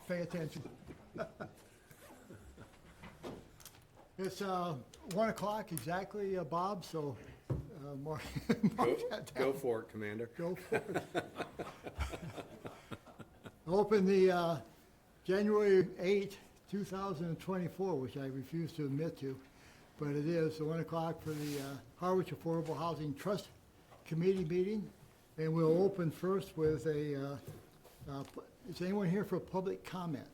pay attention. It's 1 o'clock exactly, Bob, so mark that down. Go for it, Commander. Go for it. Open the January 8, 2024, which I refuse to admit to, but it is 1 o'clock for the Harwich Affordable Housing Trust Committee meeting. And we'll open first with a, is anyone here for public comment?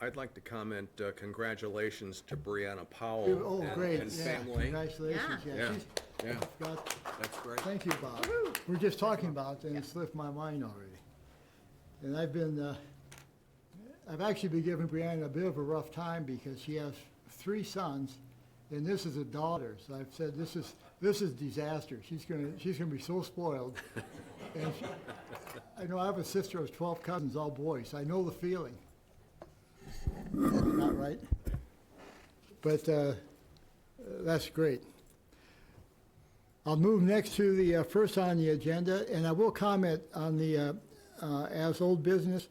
I'd like to comment, congratulations to Brianna Powell Oh, and great, and yeah, family. congratulations, Yeah, she's- yeah, got- that's great. Thank you, Bob. We're just talking about it, and it slipped my mind already. And I've actually been giving Brianna a bit of a rough time because she has 3 sons, and this is a daughter. So I've said, this is disaster. She's gonna be so spoiled. And I know I have a sister of 12 cousins, all boys. So I know the feeling. Not right? But that's great. I'll move next to the first on the agenda, and I will comment on the as old business.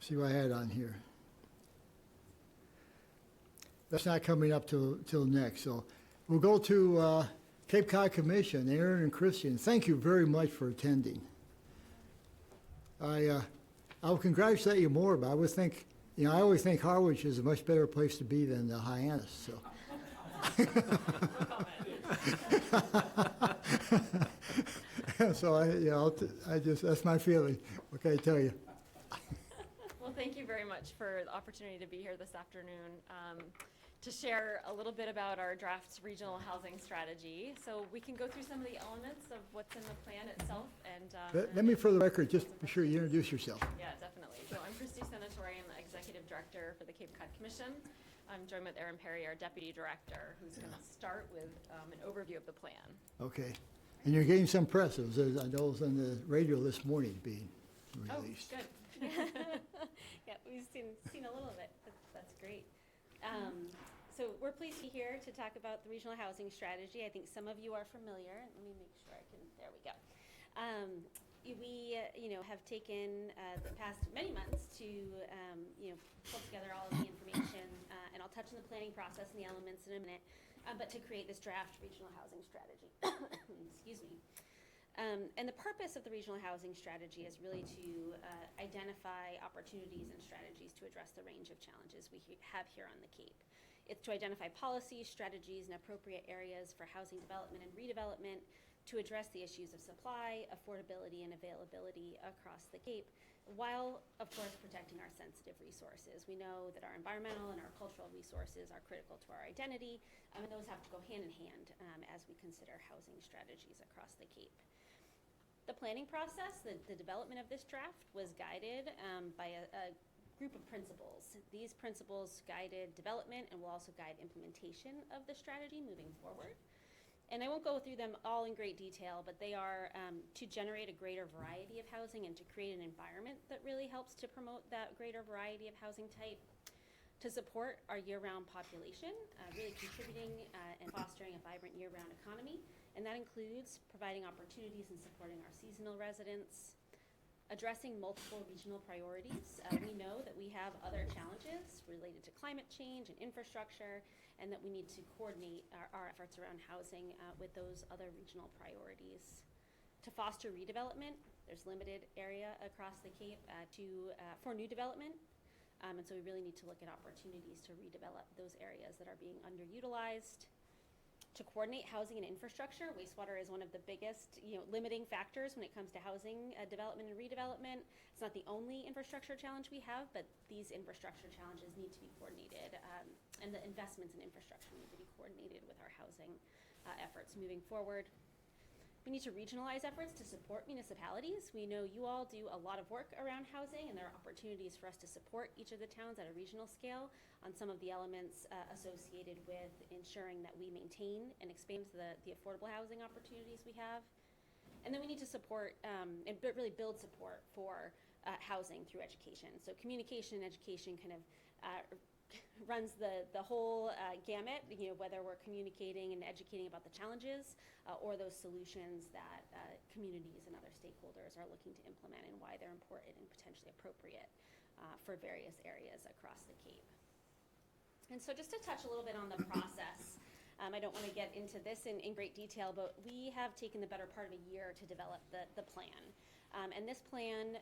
See what I had on here. That's not coming up till next. So we'll go to Cape Cod Commission, Aaron and Christian. Thank you very much for attending. I'll congratulate you more, but I would think, I always think Harwich is a much better place to be than the Hyannis, so. So that's my feeling. What can I tell you? Well, thank you very much for the opportunity to be here this afternoon to share a little bit about our draft regional housing strategy. So we can go through some of the elements of what's in the plan itself. And Let me, for the record, just be sure you introduce yourself. yeah, definitely. So I'm Christy Senatore. I'm the Executive Director for the Cape Cod Commission. I'm joined with Aaron Perry, our Deputy Director, who's going to start with an overview of the plan. Okay. And you're getting some press. I know it was on the radio this morning being released. Oh, good. Yeah, we've seen a little bit. That's great. So we're pleased to be here to talk about the regional housing strategy. I think some of you are familiar. Let me make sure I can, there we go. We have taken the past many months to pull together all of the information, and I'll touch on the planning process and the elements in a minute, but to create this draft regional housing strategy. Excuse me. And the purpose of the regional housing strategy is really to identify opportunities and strategies to address the range of challenges we have here on the Cape. It's to identify policies, strategies, and appropriate areas for housing development and redevelopment to address the issues of supply, affordability, and availability across the Cape, while, of course, protecting our sensitive resources. We know that our environmental and our cultural resources are critical to our identity, and those have to go hand in hand as we consider housing strategies across the Cape. The planning process, the development of this draft, was guided by a group of principles. These principles guided development and will also guide implementation of the strategy moving forward. And I won't go through them all in great detail, but they are to generate a greater variety of housing and to create an environment that really helps to promote that greater variety of housing type, to support our year-round population, really contributing and fostering a vibrant year-round economy. And that includes providing opportunities and supporting our seasonal residents, addressing multiple regional priorities. We know that we have other challenges related to climate change and infrastructure, and that we need to coordinate our efforts around housing with those other regional priorities. To foster redevelopment, there's limited area across the Cape for new development, and so we really need to look at opportunities to redevelop those areas that are being underutilized. To coordinate housing and infrastructure, wastewater is one of the biggest limiting factors when it comes to housing development and redevelopment. It's not the only infrastructure challenge we have, but these infrastructure challenges need to be coordinated, and the investments in infrastructure need to be coordinated with our housing efforts moving forward. We need to regionalize efforts to support municipalities. We know you all do a lot of work around housing, and there are opportunities for us to support each of the towns at a regional scale on some of the elements associated with ensuring that we maintain and expand the affordable housing opportunities we have. And then we need to support and really build support for housing through education. So communication and education kind of runs the whole gamut, whether we're communicating and educating about the challenges or those solutions that communities and other stakeholders are looking to implement and why they're important and potentially appropriate for various areas across the Cape. And so just to touch a little bit on the process, I don't want to get into this in great detail, but we have taken the better part of a year to develop the plan. And this plan,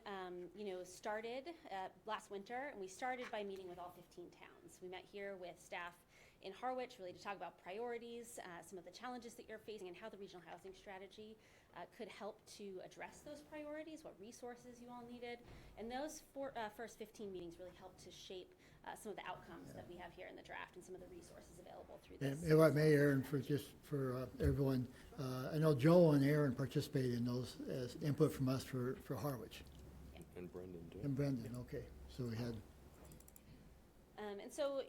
started last winter, and we started by meeting with all 15 towns. We met here with staff in Harwich, really to talk about priorities, some of the challenges that you're facing, and how the regional housing strategy could help to address those priorities, what resources you all needed. And those first 15 meetings really helped to shape some of the outcomes that we have here in the draft and some of the resources available through this. And if I may, Aaron, for everyone, I know Joe and Aaron participated in those as input from us for Harwich. And Brendan, too. And Brendan, okay. So we had, And so,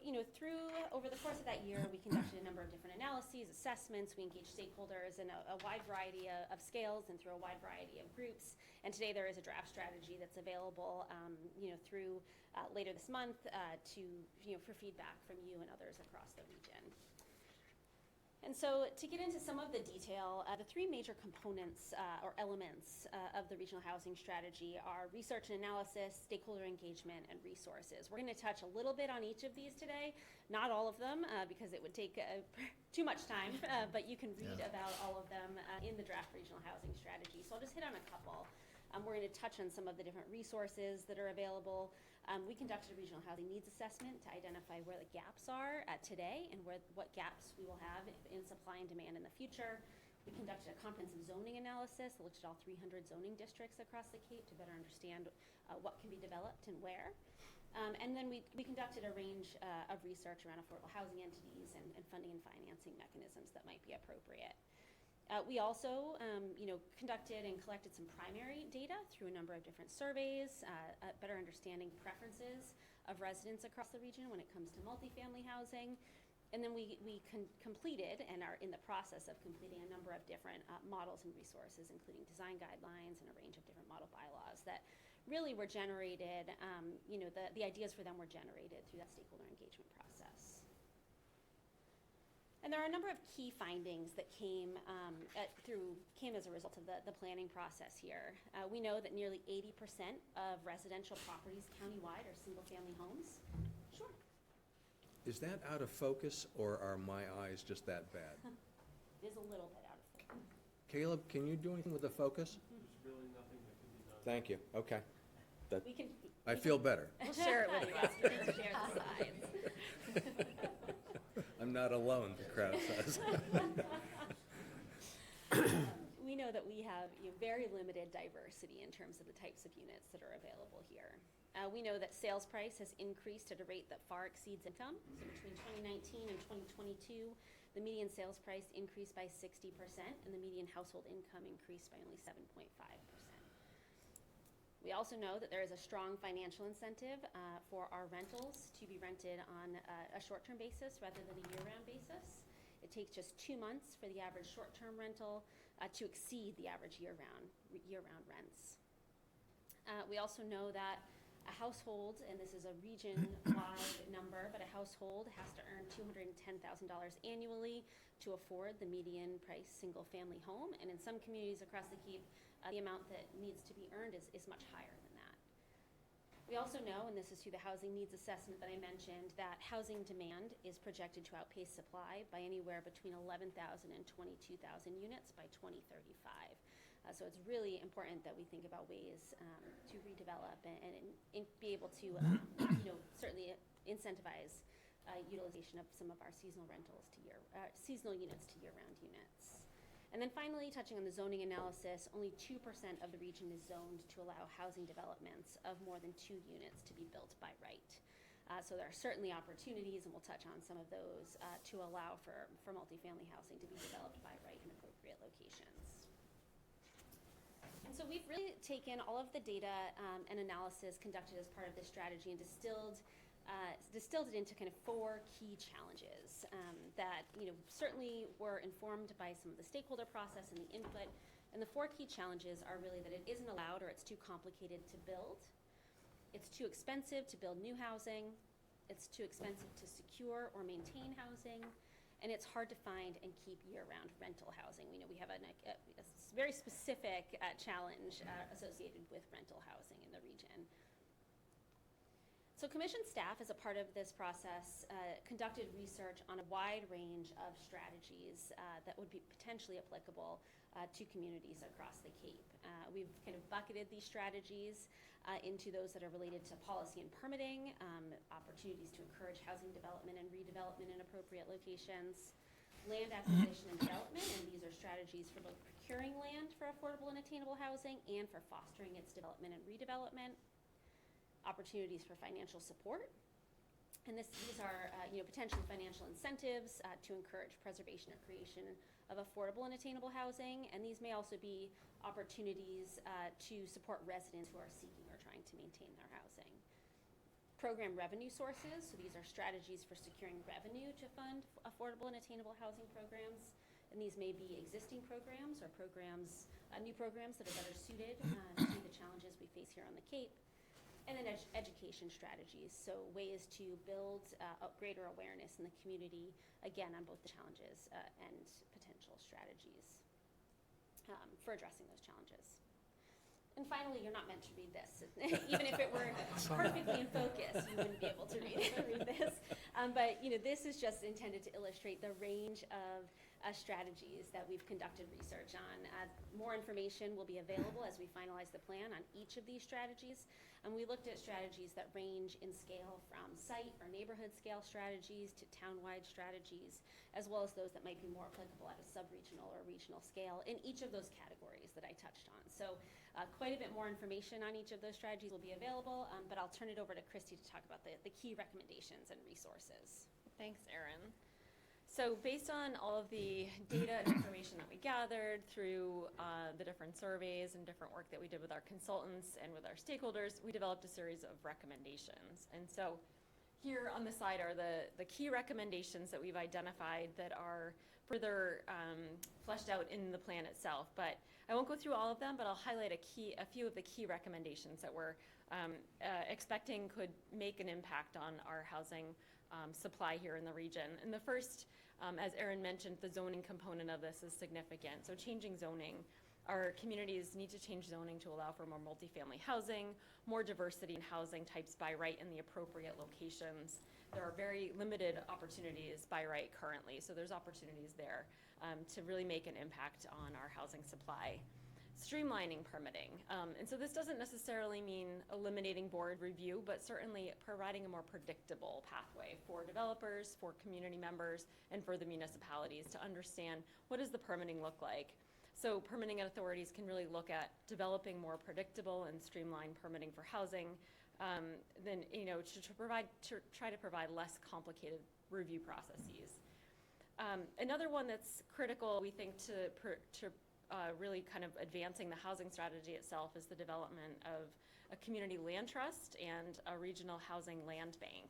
over the course of that year, we conducted a number of different analyses, assessments. We engaged stakeholders in a wide variety of scales and through a wide variety of groups. And today there is a draft strategy that's available, through later this month for feedback from you and others across the region. And so to get into some of the detail, the three major components or elements of the regional housing strategy are research and analysis, stakeholder engagement, and resources. We're going to touch a little bit on each of these today, not all of them because it would take too much time, but you can read about all of them in the draft regional housing strategy. So I'll just hit on a couple. We're going to touch on some of the different resources that are available. We conducted a regional housing needs assessment to identify where the gaps are today and what gaps we will have in supply and demand in the future. We conducted a comprehensive zoning analysis that looked at all 300 zoning districts across the Cape to better understand what can be developed and where. And then we conducted a range of research around affordable housing entities and funding and financing mechanisms that might be appropriate. We also, conducted and collected some primary data through a number of different surveys, better understanding preferences of residents across the region when it comes to multifamily housing. And then we completed and are in the process of completing a number of different models and resources, including design guidelines and a range of different model bylaws that really were generated, the ideas for them were generated through that stakeholder engagement process. And there are a number of key findings that came as a result of the planning process here. We know that nearly 80% of residential properties countywide are single-family homes. Sure. Is that out of focus, or are my eyes just that bad? It is a little bit out of focus. Caleb, can you do anything with the focus? There's really nothing that can be done. Thank you. Okay. I We feel better. We'll share it with you. Yes, we can share the slides. I'm not alone, the crowd says. We know that we have very limited diversity in terms of the types of units that are available here. We know that sales price has increased at a rate that far exceeds income. So between 2019 and 2022, the median sales price increased by 60%, and the median household income increased by only 7.5%. We also know that there is a strong financial incentive for our rentals to be rented on a short-term basis rather than a year-round basis. It takes just 2 months for the average short-term rental to exceed the average year-round rents. We also know that a household, and this is a region-wide number, but a household has to earn $210,000 annually to afford the median price single-family home. And in some communities across the Cape, the amount that needs to be earned is much higher than that. We also know, and this is through the housing needs assessment that I mentioned, that housing demand is projected to outpace supply by anywhere between 11,000 and 22,000 units by 2035. So it's really important that we think about ways to redevelop and be able to, certainly incentivize utilization of some of our seasonal rentals to seasonal units to year-round units. And then finally, touching on the zoning analysis, only 2% of the region is zoned to allow housing developments of more than 2 units to be built by right. So there are certainly opportunities, and we'll touch on some of those, to allow for multifamily housing to be developed by right in appropriate locations. And so we've really taken all of the data and analysis conducted as part of this strategy and distilled it into kind of 4 key challenges that certainly were informed by some of the stakeholder process and the input. And the 4 key challenges are really that it isn't allowed or it's too complicated to build, it's too expensive to build new housing, it's too expensive to secure or maintain housing, and it's hard to find and keep year-round rental housing. We know we have a very specific challenge associated with rental housing in the region. So commission staff, as a part of this process, conducted research on a wide range of strategies that would be potentially applicable to communities across the Cape. We've kind of bucketed these strategies into those that are related to policy and permitting, opportunities to encourage housing development and redevelopment in appropriate locations, land acquisition and development, and these are strategies for both procuring land for affordable and attainable housing and for fostering its development and redevelopment, opportunities for financial support, and these are potentially financial incentives to encourage preservation or creation of affordable and attainable housing, and these may also be opportunities to support residents who are seeking or trying to maintain their housing. Program revenue sources, so these are strategies for securing revenue to fund affordable and attainable housing programs, and these may be existing programs or new programs that are better suited to the challenges we face here on the Cape. And then education strategies, so ways to build greater awareness in the community, again, on both the challenges and potential strategies for addressing those challenges. And finally, you're not meant to read this. Even if it were perfectly in focus, you wouldn't be able to read this. But this is just intended to illustrate the range of strategies that we've conducted research on. More information will be available as we finalize the plan on each of these strategies. And we looked at strategies that range in scale from site or neighborhood scale strategies to town-wide strategies, as well as those that might be more applicable at a sub-regional or regional scale in each of those categories that I touched on. So quite a bit more information on each of those strategies will be available, but I'll turn it over to Christy to talk about the key recommendations and resources. Thanks, Erin. So based on all of the data and information that we gathered through the different surveys and different work that we did with our consultants and with our stakeholders, we developed a series of recommendations. And so here on the side are the key recommendations that we've identified that are further fleshed out in the plan itself. But I won't go through all of them, but I'll highlight a few of the key recommendations that we're expecting could make an impact on our housing supply here in the region. And the first, as Erin mentioned, the zoning component of this is significant. So changing zoning. Our communities need to change zoning to allow for more multifamily housing, more diversity in housing types by right in the appropriate locations. There are very limited opportunities by right currently, so there's opportunities there to really make an impact on our housing supply. Streamlining permitting. And so this doesn't necessarily mean eliminating board review, but certainly providing a more predictable pathway for developers, for community members, and for the municipalities to understand what does the permitting look like. So permitting authorities can really look at developing more predictable and streamlined permitting for housing, then to try to provide less complicated review processes. Another one that's critical, we think, to really kind of advancing the housing strategy itself is the development of a community land trust and a regional housing land bank.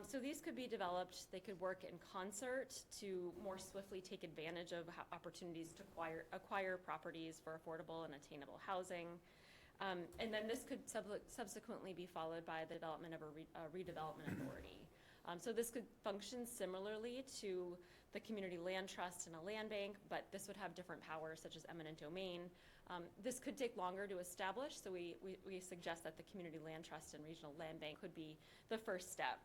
So these could be developed, they could work in concert to more swiftly take advantage of opportunities to acquire properties for affordable and attainable housing. And then this could subsequently be followed by the development of a redevelopment authority. So this could function similarly to the community land trust and a land bank, but this would have different powers such as eminent domain. This could take longer to establish, so we suggest that the community land trust and regional land bank could be the first step.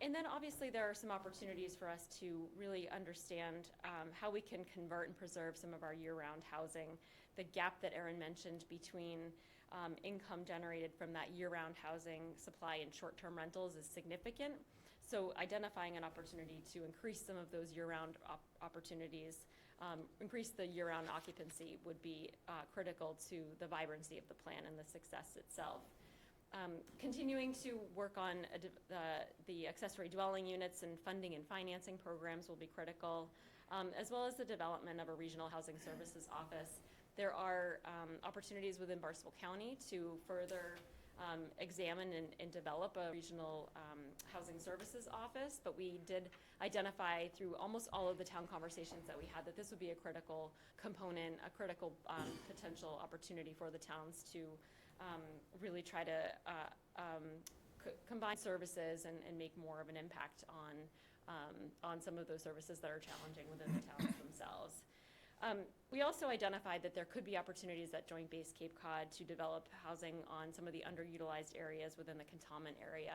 And then obviously there are some opportunities for us to really understand how we can convert and preserve some of our year-round housing. The gap that Erin mentioned between income generated from that year-round housing supply and short-term rentals is significant. So identifying an opportunity to increase some of those year-round opportunities, increase the year-round occupancy would be critical to the vibrancy of the plan and the success itself. Continuing to work on the accessory dwelling units and funding and financing programs will be critical, as well as the development of a regional housing services office. There are opportunities within Barnstable County to further examine and develop a regional housing services office, but we did identify through almost all of the town conversations that we had that this would be a critical component, a critical potential opportunity for the towns to really try to combine services and make more of an impact on some of those services that are challenging within the towns themselves. We also identified that there could be opportunities at Joint Base Cape Cod to develop housing on some of the underutilized areas within the cantonment area.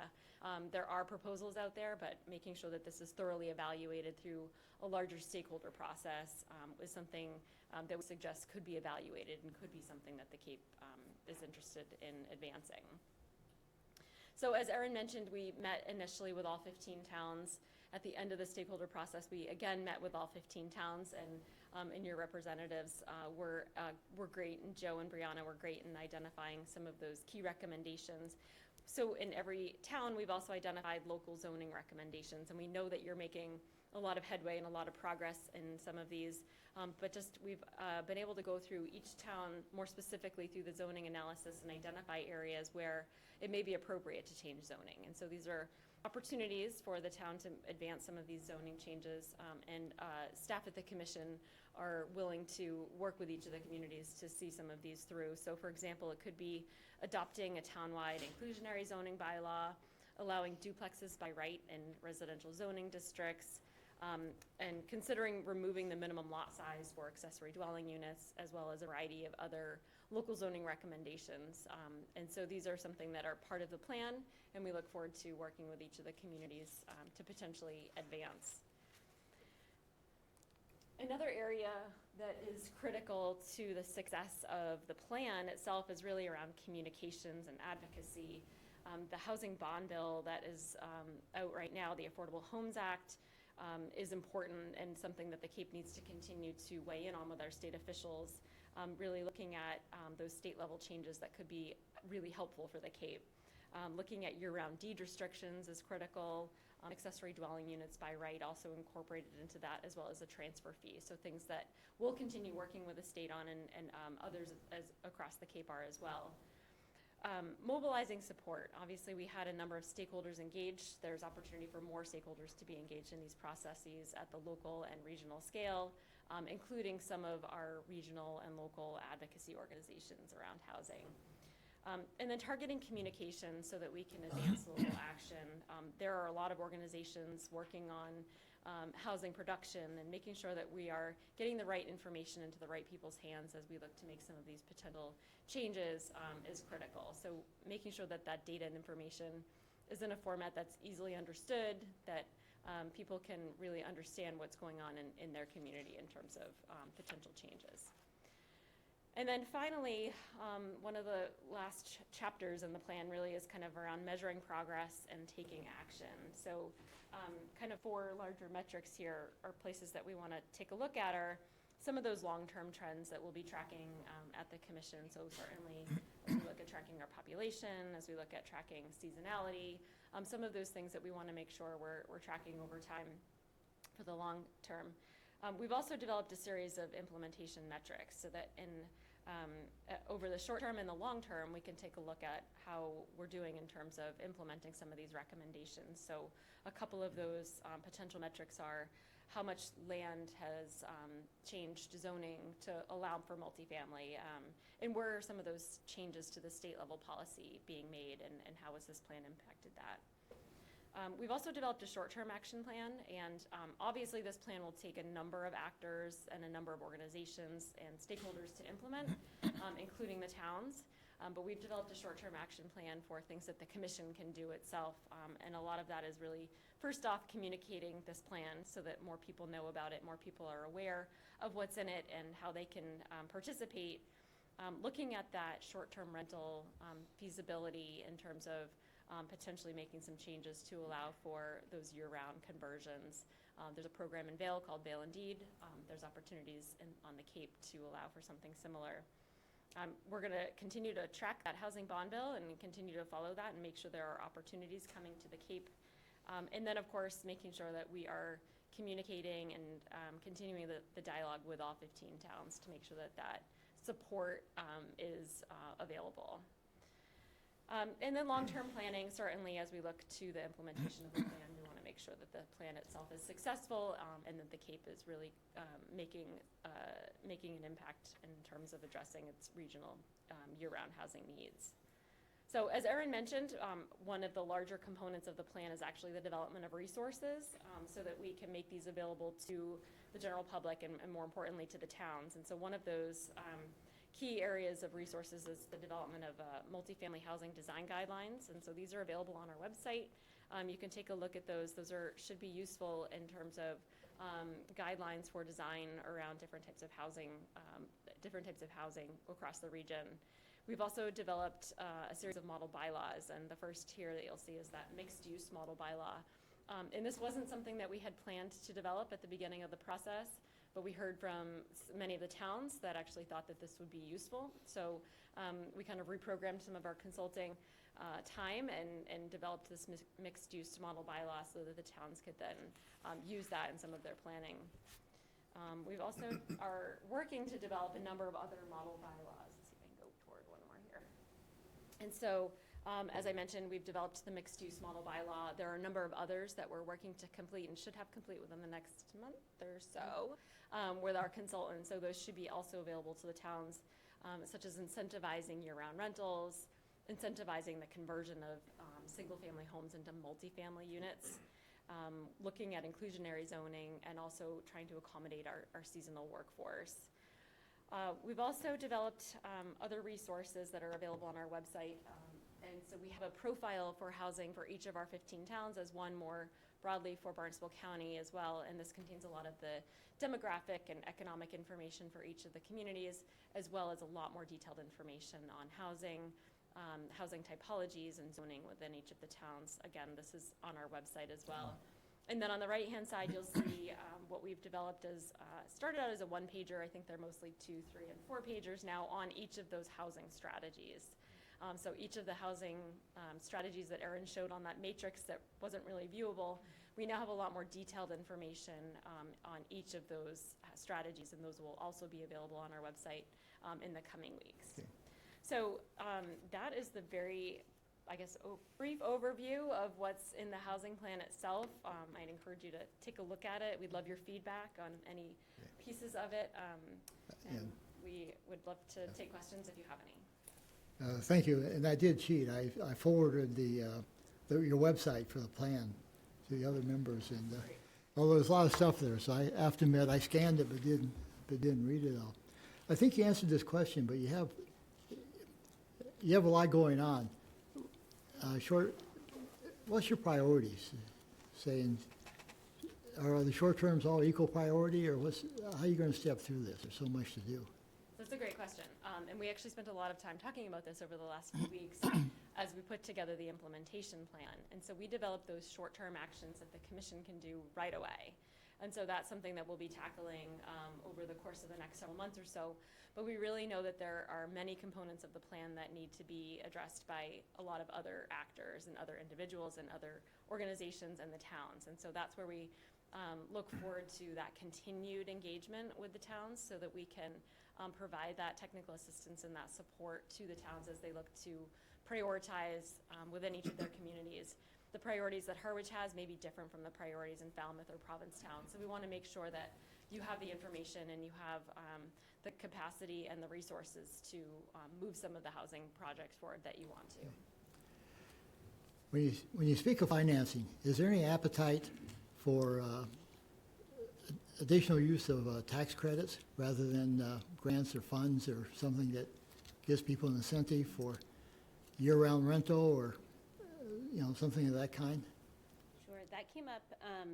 There are proposals out there, but making sure that this is thoroughly evaluated through a larger stakeholder process is something that we suggest could be evaluated and could be something that the Cape is interested in advancing. So as Erin mentioned, we met initially with all 15 towns. At the end of the stakeholder process, we again met with all 15 towns, and your representatives were great, and Joe and Brianna were great in identifying some of those key recommendations. So in every town, we've also identified local zoning recommendations, and we know that you're making a lot of headway and a lot of progress in some of these, but just we've been able to go through each town more specifically through the zoning analysis and identify areas where it may be appropriate to change zoning. And so these are opportunities for the town to advance some of these zoning changes, and staff at the commission are willing to work with each of the communities to see some of these through. So for example, it could be adopting a townwide inclusionary zoning bylaw, allowing duplexes by right in residential zoning districts, and considering removing the minimum lot size for accessory dwelling units, as well as a variety of other local zoning recommendations. And so these are something that are part of the plan, and we look forward to working with each of the communities to potentially advance. Another area that is critical to the success of the plan itself is really around communications and advocacy. The housing bond bill that is out right now, the Affordable Homes Act, is important and something that the Cape needs to continue to weigh in on with our state officials, really looking at those state level changes that could be really helpful for the Cape. Looking at year-round deed restrictions is critical. Accessory dwelling units by right also incorporated into that, as well as a transfer fee. So things that we'll continue working with the state on, and others across the Cape are as well. Mobilizing support. Obviously, we had a number of stakeholders engaged. There's opportunity for more stakeholders to be engaged in these processes at the local and regional scale, including some of our regional and local advocacy organizations around housing. And then targeting communication so that we can advance local action. There are a lot of organizations working on housing production, and making sure that we are getting the right information into the right people's hands as we look to make some of these potential changes is critical. So making sure that that data and information is in a format that's easily understood, that people can really understand what's going on in their community in terms of potential changes. And then finally, one of the last chapters in the plan really is kind of around measuring progress and taking action. So kind of 4 larger metrics here are places that we want to take a look at are some of those long-term trends that we'll be tracking at the commission. So certainly as we look at tracking our population, as we look at tracking seasonality, some of those things that we want to make sure we're tracking over time for the long term. We've also developed a series of implementation metrics so that over the short term and the long term, we can take a look at how we're doing in terms of implementing some of these recommendations. So a couple of those potential metrics are how much land has changed zoning to allow for multifamily, and where are some of those changes to the state level policy being made, and how has this plan impacted that? We've also developed a short-term action plan, and obviously this plan will take a number of actors and a number of organizations and stakeholders to implement, including the towns. But we've developed a short-term action plan for things that the commission can do itself, and a lot of that is really, first off, communicating this plan so that more people know about it, more people are aware of what's in it and how they can participate. Looking at that short-term rental feasibility in terms of potentially making some changes to allow for those year-round conversions. There's a program in Vail called Vail and Deed. There's opportunities on the Cape to allow for something similar. We're going to continue to track that housing bond bill and continue to follow that and make sure there are opportunities coming to the Cape. And then, of course, making sure that we are communicating and continuing the dialogue with all 15 towns to make sure that that support is available. And then long-term planning, certainly as we look to the implementation of the plan, we want to make sure that the plan itself is successful, and that the Cape is really making an impact in terms of addressing its regional year-round housing needs. So So as Erin mentioned, one of the larger components of the plan is actually the development of resources, so that we can make these available to the general public and more importantly to the towns. And so one of those key areas of resources is the development of multifamily housing design guidelines. And so these are available on our website. You can take a look at those. Those should be useful in terms of guidelines for design around different types of housing across the region. We've also developed a series of model bylaws, and the first here that you'll see is that mixed-use model bylaw. And this wasn't something that we had planned to develop at the beginning of the process, but we heard from many of the towns that actually thought that this would be useful. So we kind of reprogrammed some of our consulting time and developed this mixed-use model bylaw so that the towns could then use that in some of their planning. We've also are working to develop a number of other model bylaws. Let's see if I can go toward one more here. And so, as I mentioned, we've developed the mixed-use model bylaw. There are a number of others that we're working to complete and should have complete within the next month or so with our consultants. So those should be also available to the towns, such as incentivizing year-round rentals, incentivizing the conversion of single-family homes into multifamily units, looking at inclusionary zoning, and also trying to accommodate our seasonal workforce. We've also developed other resources that are available on our website. And so we have a profile for housing for each of our 15 towns, as one more broadly for Barnstable County as well. And this contains a lot of the demographic and economic information for each of the communities, as well as a lot more detailed information on housing, housing typologies and zoning within each of the towns. Again, this is on our website as well. And then on the right-hand side, you'll see what we've developed as, started out as a one-pager. I think they're mostly 2, 3, and 4-pagers now on each of those housing strategies. So each of the housing strategies that Erin showed on that matrix that wasn't really viewable, we now have a lot more detailed information on each of those strategies, and those will also be available on our website in the coming weeks. Okay. So that is the very, I guess, brief overview of what's in the housing plan itself. I'd encourage you to take a look at it. We'd love your feedback on any pieces of it, and we would love to take questions if you have any. Thank you, and I did cheat. I forwarded your website for the plan to the other members, and although there's a lot of stuff there, so I have to admit I scanned it but didn't read it all. I think you answered this question, but you have a lot going on. What's your priorities? Saying, are the short terms all equal priority, or how are you going to step through this? There's so much to do. That's a great question. And we actually spent a lot of time talking about this over the last few weeks as we put together the implementation plan. And so we developed those short-term actions that the commission can do right away. And so that's something that we'll be tackling over the course of the next several months or so. But we really know that there are many components of the plan that need to be addressed by a lot of other actors and other individuals and other organizations and the towns. And so that's where we look forward to that continued engagement with the towns so that we can provide that technical assistance and that support to the towns as they look to prioritize within each of their communities. The priorities that Harwich has may be different from the priorities in Falmouth or Provincetown. So we want to make sure that you have the information and you have the capacity and the resources to move some of the housing projects forward that you want to. When you speak of financing, is there any appetite for additional use of tax credits rather than grants or funds or something that gives people an incentive for year-round rental or something of that kind? Sure, that came up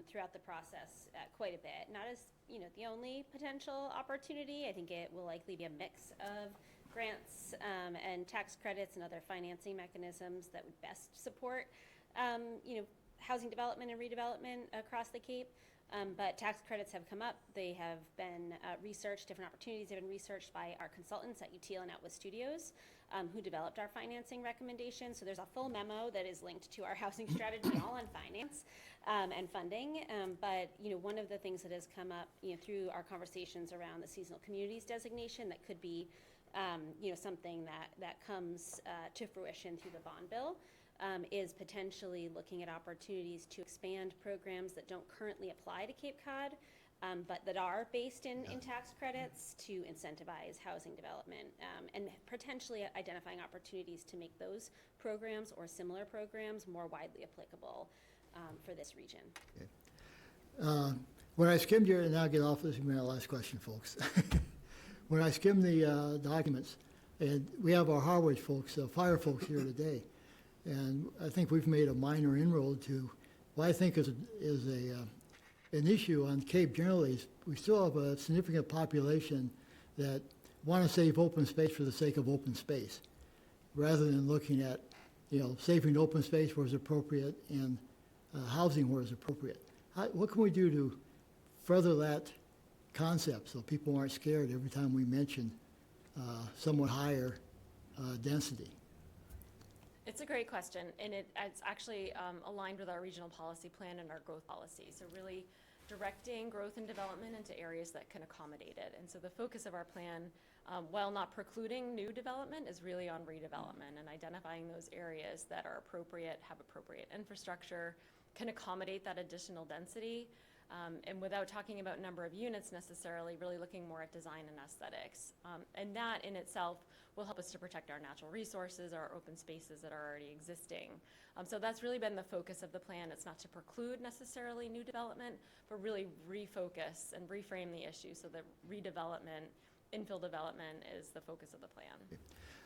throughout the process quite a bit. Not as the only potential opportunity. I think it will likely be a mix of grants and tax credits and other financing mechanisms that would best support housing development and redevelopment across the Cape. But tax credits have come up. They have been researched, different opportunities have been researched by our consultants at UTL and Atwood Studios, who developed our financing recommendations. So there's a full memo that is linked to our housing strategy, all on finance and funding. But one of the things that has come up through our conversations around the seasonal communities designation that could be something that comes to fruition through the bond bill. Is potentially looking at opportunities to expand programs that don't currently apply to Cape Cod but that are based in tax credits to incentivize housing development, and potentially identifying opportunities to make those programs or similar programs more widely applicable for this region. When I skimmed your, and I'll get off this, is my last question, folks. When I skimmed the documents, and we have our Harwich folks, fire folks here today, and I think we've made a minor inroad to what I think is an issue on Cape generally. Is we still have a significant population that want to save open space for the sake of open space, rather than looking at, saving open space where it's appropriate and housing where it's appropriate. What can we do to further that concept so people aren't scared every time we mention somewhat higher density? It's a great question, and it's actually aligned with our regional policy plan and our growth policy. So really directing growth and development into areas that can accommodate it. And so the focus of our plan, while not precluding new development, is really on redevelopment and identifying those areas that are appropriate, have appropriate infrastructure, can accommodate that additional density, and without talking about number of units necessarily, really looking more at design and aesthetics. And that in itself will help us to protect our natural resources, our open spaces that are already existing. So that's really been the focus of the plan. It's not to preclude necessarily new development, but really refocus and reframe the issue so that redevelopment, infill development is the focus of the plan.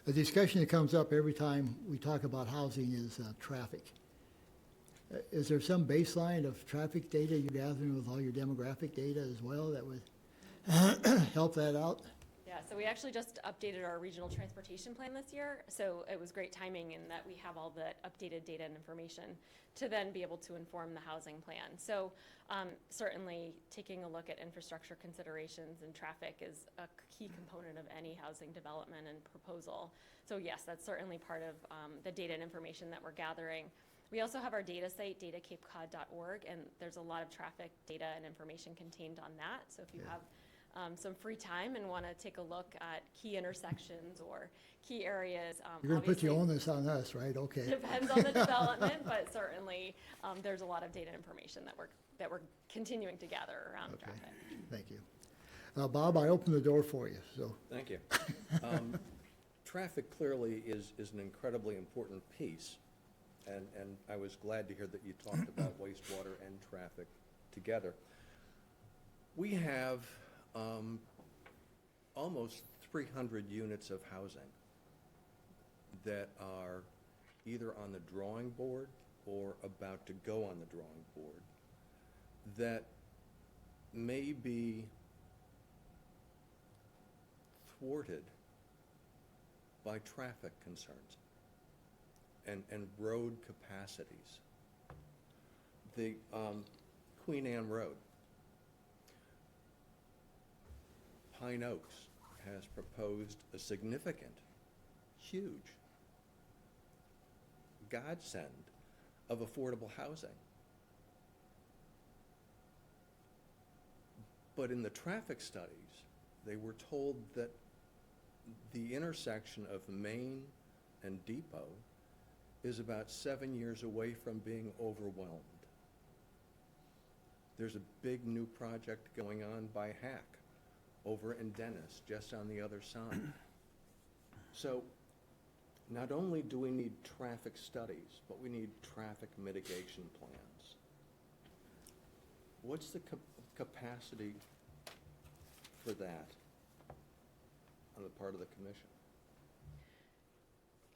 A discussion that comes up every time we talk about housing is traffic. Is there some baseline of traffic data you're gathering with all your demographic data as well that would help that out? Yeah, so we actually just updated our regional transportation plan this year, so it was great timing in that we have all the updated data and information to then be able to inform the housing plan. So certainly taking a look at infrastructure considerations and traffic is a key component of any housing development and proposal. So yes, that's certainly part of the data and information that we're gathering. We also have our data site, datacapecod.org, and there's a lot of traffic data and information contained on that. So if you have some free time and want to take a look at key intersections or key areas. You're going to put your onus on us, right? Okay. Depends on the development, but certainly there's a lot of data and information that we're continuing to gather around traffic. Thank you. Bob, I opened the door for you, so. Thank you. Traffic clearly is an incredibly important piece, and I was glad to hear that you talked about wastewater and traffic together. We have almost 300 units of housing that are either on the drawing board or about to go on the drawing board that may be thwarted by traffic concerns and road capacities. The Queen Anne Road, Pine Oaks has proposed a significant, huge godsend of affordable housing. But in the traffic studies, they were told that the intersection of Main and Depot is about 7 years away from being overwhelmed. There's a big new project going on by Hack over in Dennis, just on the other side. So not only do we need traffic studies, but we need traffic mitigation plans. What's the capacity for that on the part of the commission?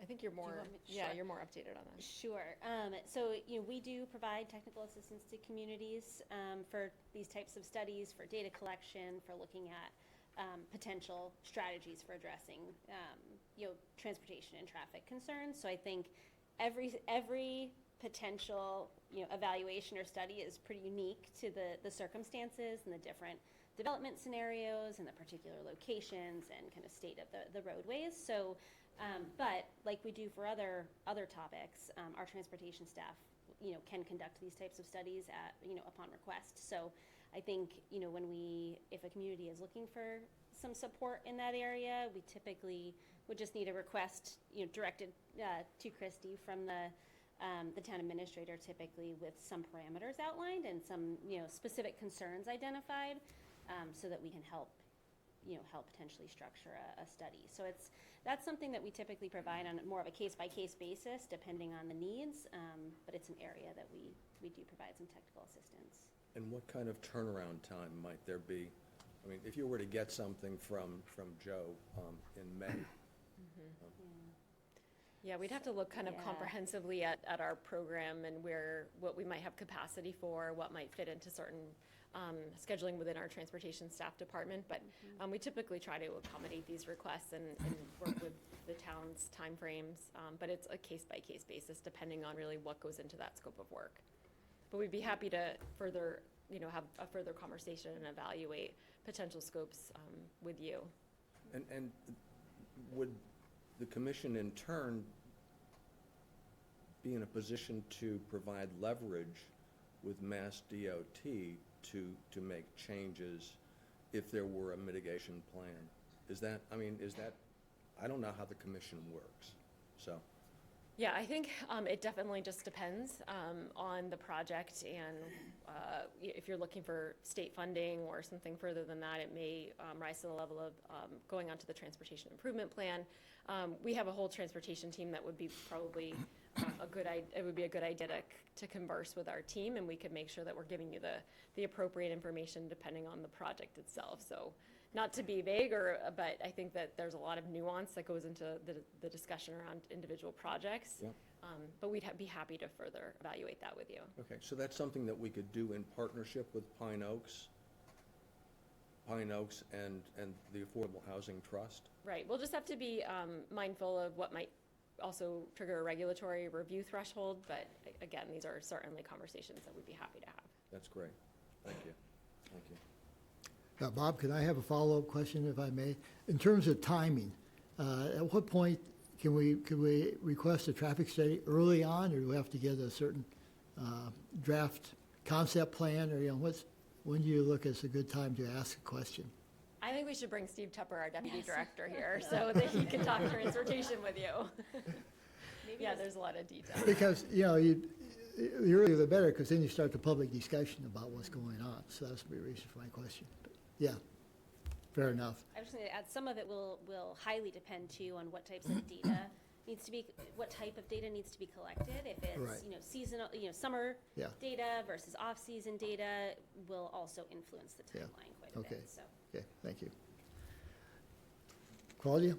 I think you're more, Sure. you're more updated on that. Sure. So, we do provide technical assistance to communities for these types of studies, for data collection, for looking at potential strategies for addressing, transportation and traffic concerns. So I think every potential, evaluation or study is pretty unique to the circumstances and the different development scenarios and the particular locations and kind of state of the roadways. So, but like we do for other topics, our transportation staff, can conduct these types of studies at, upon request. So I think, if a community is looking for some support in that area, we typically would just need a request, directed to Christy from the the town administrator typically with some parameters outlined and some, specific concerns identified, so that we can help potentially structure a study. So that's something that we typically provide on more of a case-by-case basis, depending on the needs, but it's an area that we do provide some technical assistance. And what kind of turnaround time might there be? I mean, if you were to get something from Joe in May, Yeah, we'd have to look kind of Yeah. comprehensively at our program and what we might have capacity for, what might fit into certain scheduling within our transportation staff department. But we typically try to accommodate these requests and work with the town's timeframes. But it's a case-by-case basis, depending on really what goes into that scope of work. But we'd be happy to further, have a further conversation and evaluate potential scopes with you. and would the commission in turn be in a position to provide leverage with Mass DOT to make changes if there were a mitigation plan? Is that, I don't know how the commission works, so. Yeah, I think it definitely just depends on the project, and if you're looking for state funding or something further than that, it may rise to the level of going onto the transportation improvement plan. We have a whole transportation team that would be probably it would be a good idea to converse with our team, and we could make sure that we're giving you the appropriate information depending on the project itself. So not to be vague, but I think that there's a lot of nuance that goes into the discussion around individual projects. Yep. But we'd be happy to further evaluate that with you. Okay, so that's something that we could do in partnership with Pine Oaks and the Affordable Housing Trust? Right, we'll just have to be mindful of what might also trigger a regulatory review threshold, but again, these are certainly conversations that we'd be happy to have. That's great. Thank you. Thank you. Bob, could I have a follow-up question, if I may? In terms of timing, at what point can we request a traffic study early on, or do we have to get a certain draft concept plan, or when do you look as a good time to ask a question? I think we should bring Steve Tupper, our deputy director, here, so that he can talk transportation with you. Yeah, there's a lot of detail. Because, the earlier the better, because then you start the public discussion about what's going on. So that's the reason for my question. But, yeah, fair enough. I just need to add, some of it will highly depend too on what types of data what type of data needs to be collected. If it's, Right. Seasonal, summer Yeah. data versus off-season data will also influence the Yeah. timeline quite a Okay. bit, so. Okay, thank you. Claudia?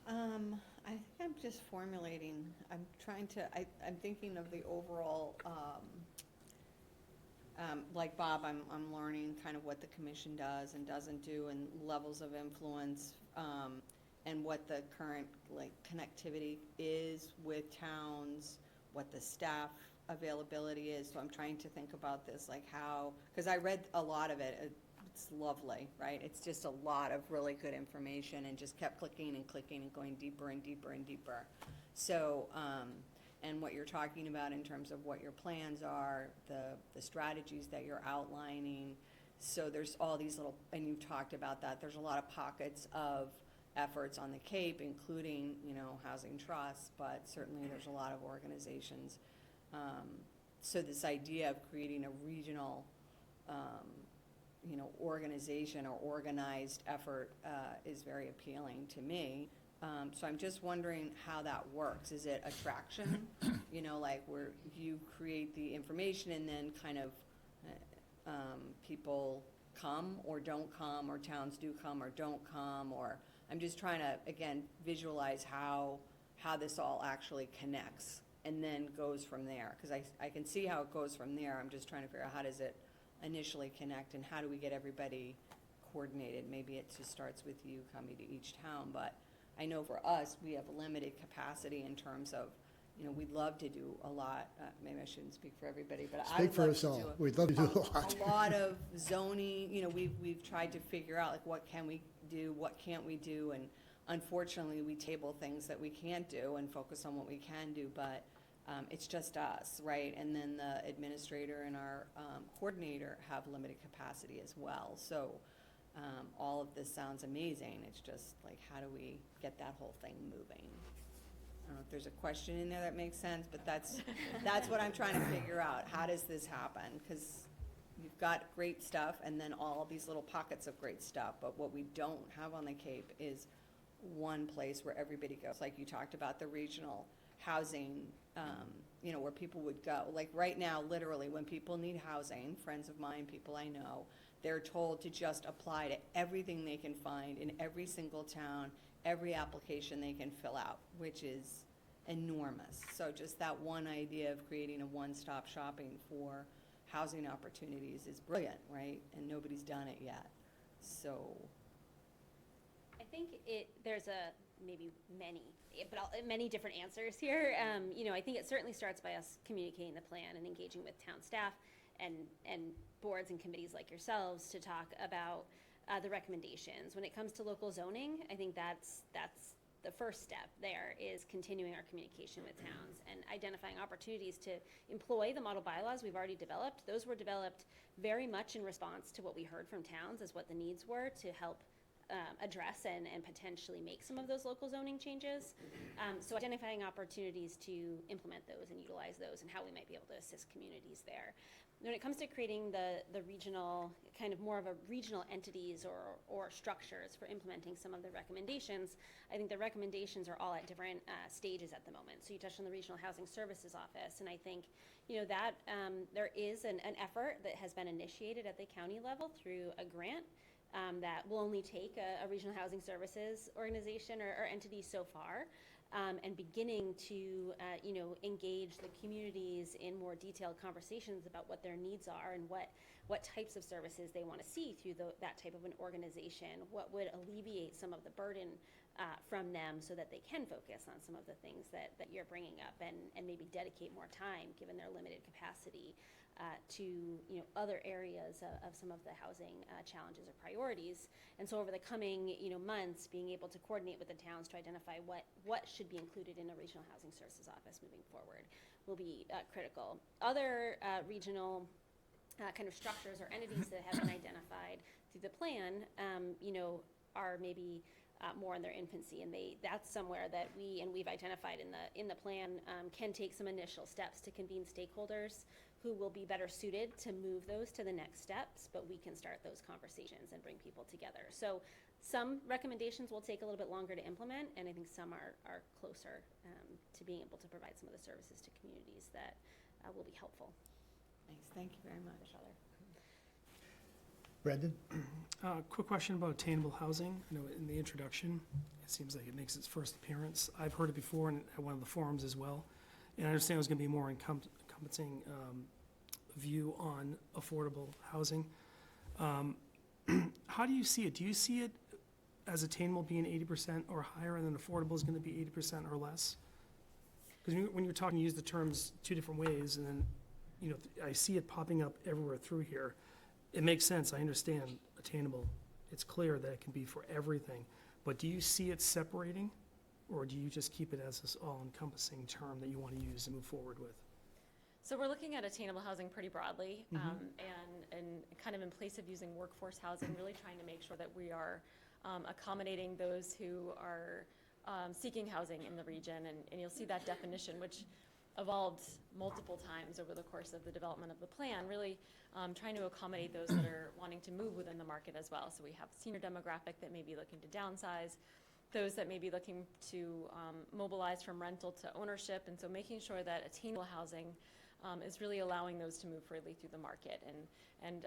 I think I'm just formulating, I'm thinking of the overall, like Bob, I'm learning kind of what the commission does and doesn't do and levels of influence, and what the current, connectivity is with towns, what the staff availability is. So I'm trying to think about this, how, because I read a lot of it. It's lovely, right? It's just a lot of really good information, and just kept clicking and clicking and going deeper and deeper and deeper. So, and what you're talking about in terms of what your plans are, the strategies that you're outlining. So there's all these little, and you've talked about that, there's a lot of pockets of efforts on the Cape, including, Housing Trust, but certainly there's a lot of organizations. So this idea of creating a regional, organization or organized effort is very appealing to me. So I'm just wondering how that works. Is it attraction? Where you create the information and then kind of people come or don't come, or towns do come or don't come, or I'm just trying to, again, visualize how this all actually connects and then goes from there. Because I can see how it goes from there. I'm just trying to figure out how does it initially connect, and how do we get everybody coordinated? Maybe it just starts with you coming to each town, but I know for us, we have limited capacity in terms of, we'd love to do a lot, maybe I shouldn't speak for everybody, but I Speak would for love us to all. do We'd love to do a lot. a lot of zoning, we've tried to figure out, what can we do, what can't we do, and unfortunately, we table things that we can't do and focus on what we can do, but it's just us, right? And then the administrator and our coordinator have limited capacity as well. So all of this sounds amazing. It's just how do we get that whole thing moving? don't know if there's a question in there that makes sense, but that's what I'm trying to figure out. How does this happen? Because you've got great stuff and then all these little pockets of great stuff, but what we don't have on the Cape is one place where everybody goes, like you talked about, the regional housing, you know, where people would go. Like right now, literally, when people need housing, friends of mine, people I know, they're told to just apply to everything they can find in every single town, every application they can fill out, which is enormous. So just that one idea of creating a one-stop shopping for housing opportunities is brilliant, right? And nobody's done it yet. So, I think there's many different answers here. You know, I think it certainly starts by us communicating the plan and engaging with town staff and boards and committees like yourselves to talk about the recommendations. When it comes to local zoning, I think that's the first step there is continuing our communication with towns and identifying opportunities to employ the model bylaws we've already developed. Those were developed very much in response to what we heard from towns as what the needs were to help address and potentially make some of those local zoning changes. So identifying opportunities to implement those and utilize those and how we might be able to assist communities there. When it comes to creating the regional, kind of more of a regional entities or structures for implementing some of the recommendations, I think the recommendations are all at different stages at the moment. So you touched on the Regional Housing Services Office, and I think, you know, that there is an effort that has been initiated at the county level through a grant that will only take a regional housing services organization or entity so far, and beginning to you know, engage the communities in more detailed conversations about what their needs are and what types of services they want to see through that type of an organization, what would alleviate some of the burden from them so that they can focus on some of the things that you're bringing up and maybe dedicate more time, given their limited capacity, to, you know, other areas of some of the housing challenges or priorities. And so over the coming, you know, months, being able to coordinate with the towns to identify what should be included in a regional housing services office moving forward will be critical. Other regional kind of structures or entities that have been identified through the plan, you know, are maybe more in their infancy, and that's somewhere that we've identified in the plan can take some initial steps to convene stakeholders who will be better suited to move those to the next steps, but we can start those conversations and bring people together. So some recommendations will take a little bit longer to implement, and I think some are closer to being able to provide some of the services to communities that will be helpful. thanks, thank you very much. Brendan? Quick question about attainable housing. I know in the introduction, it seems like it makes its first appearance. I've heard it before at one of the forums as well. And I understand it was going to be more encompassing view on affordable housing. How do you see it? Do you see it as attainable being 80% or higher, and then affordable is going to be 80% or less? Because when you're talking, you use the terms two different ways, and then, you know, I see it popping up everywhere through here. It makes sense. I understand attainable. It's clear that it can be for everything. But do you see it separating, or do you just keep it as this all-encompassing term that you want to use and move forward with? So we're looking at attainable housing pretty broadly, and kind of in place of using workforce housing, really trying to make sure that we are accommodating those who are seeking housing in the region. And you'll see that definition, which evolved multiple times over the course of the development of the plan, really trying to accommodate those that are wanting to move within the market as well. So we have senior demographic that may be looking to downsize, those that may be looking to mobilize from rental to ownership, and so making sure that attainable housing is really allowing those to move freely through the market. And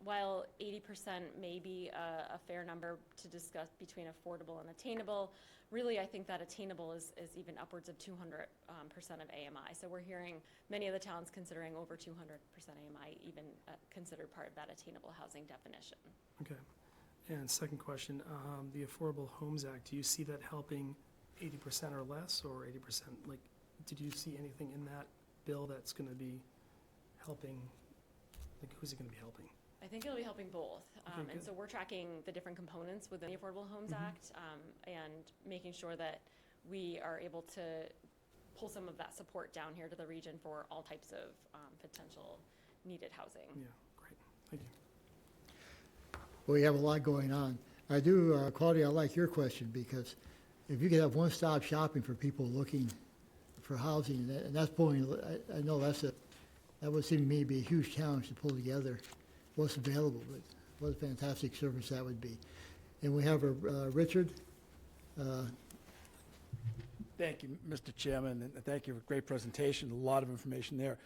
while 80% may be a fair number to discuss between affordable and attainable, really I think that attainable is even upwards of 200% of AMI. So we're hearing many of the towns considering over 200% AMI even considered part of that attainable housing definition. Okay. And second question, the Affordable Homes Act, do you see that helping 80% or less, or 80%? Like, did you see anything in that bill that's going to be helping? Like, who's it going to be helping? I think it'll be helping both. Okay, and good. so we're tracking the different components within the Affordable Homes Act, and making sure that we are able to pull some of that support down here to the region for all types of potential needed housing. Yeah, great. Thank you. We have a lot going on. I do, Claudia, I like your question, because if you could have one-stop shopping for people looking for housing, and that's pulling, I know that would seem to me to be a huge challenge to pull together what's available, but what a fantastic service that would be. And we have Richard. Thank you, Mr. Chairman, and thank you for a great presentation, a lot of information there.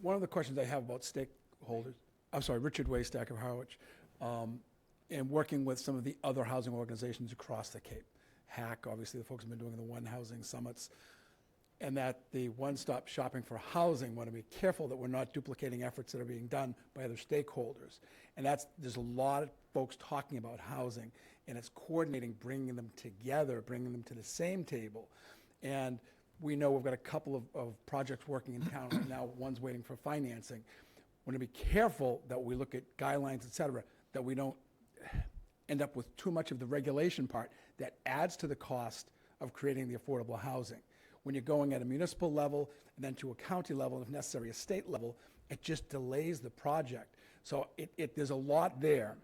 One of the questions I have about stakeholders, I'm sorry, Richard Waystack of Harwich, and working with some of the other housing organizations across the Cape. HAC, obviously, the folks have been doing the One Housing Summits, and that the one-stop shopping for housing, want to be careful that we're not duplicating efforts that are being done by other stakeholders. And there's a lot of folks talking about housing, and it's coordinating, bringing them together, bringing them to the same table. And we know we've got a couple of projects working in town right now, one's waiting for financing. We want to be careful that we look at guidelines, et cetera, that we don't end up with too much of the regulation part that adds to the cost of creating the affordable housing. When you're going at a municipal level and then to a county level, and if necessary, a state level, it just delays the project. So there's a lot there,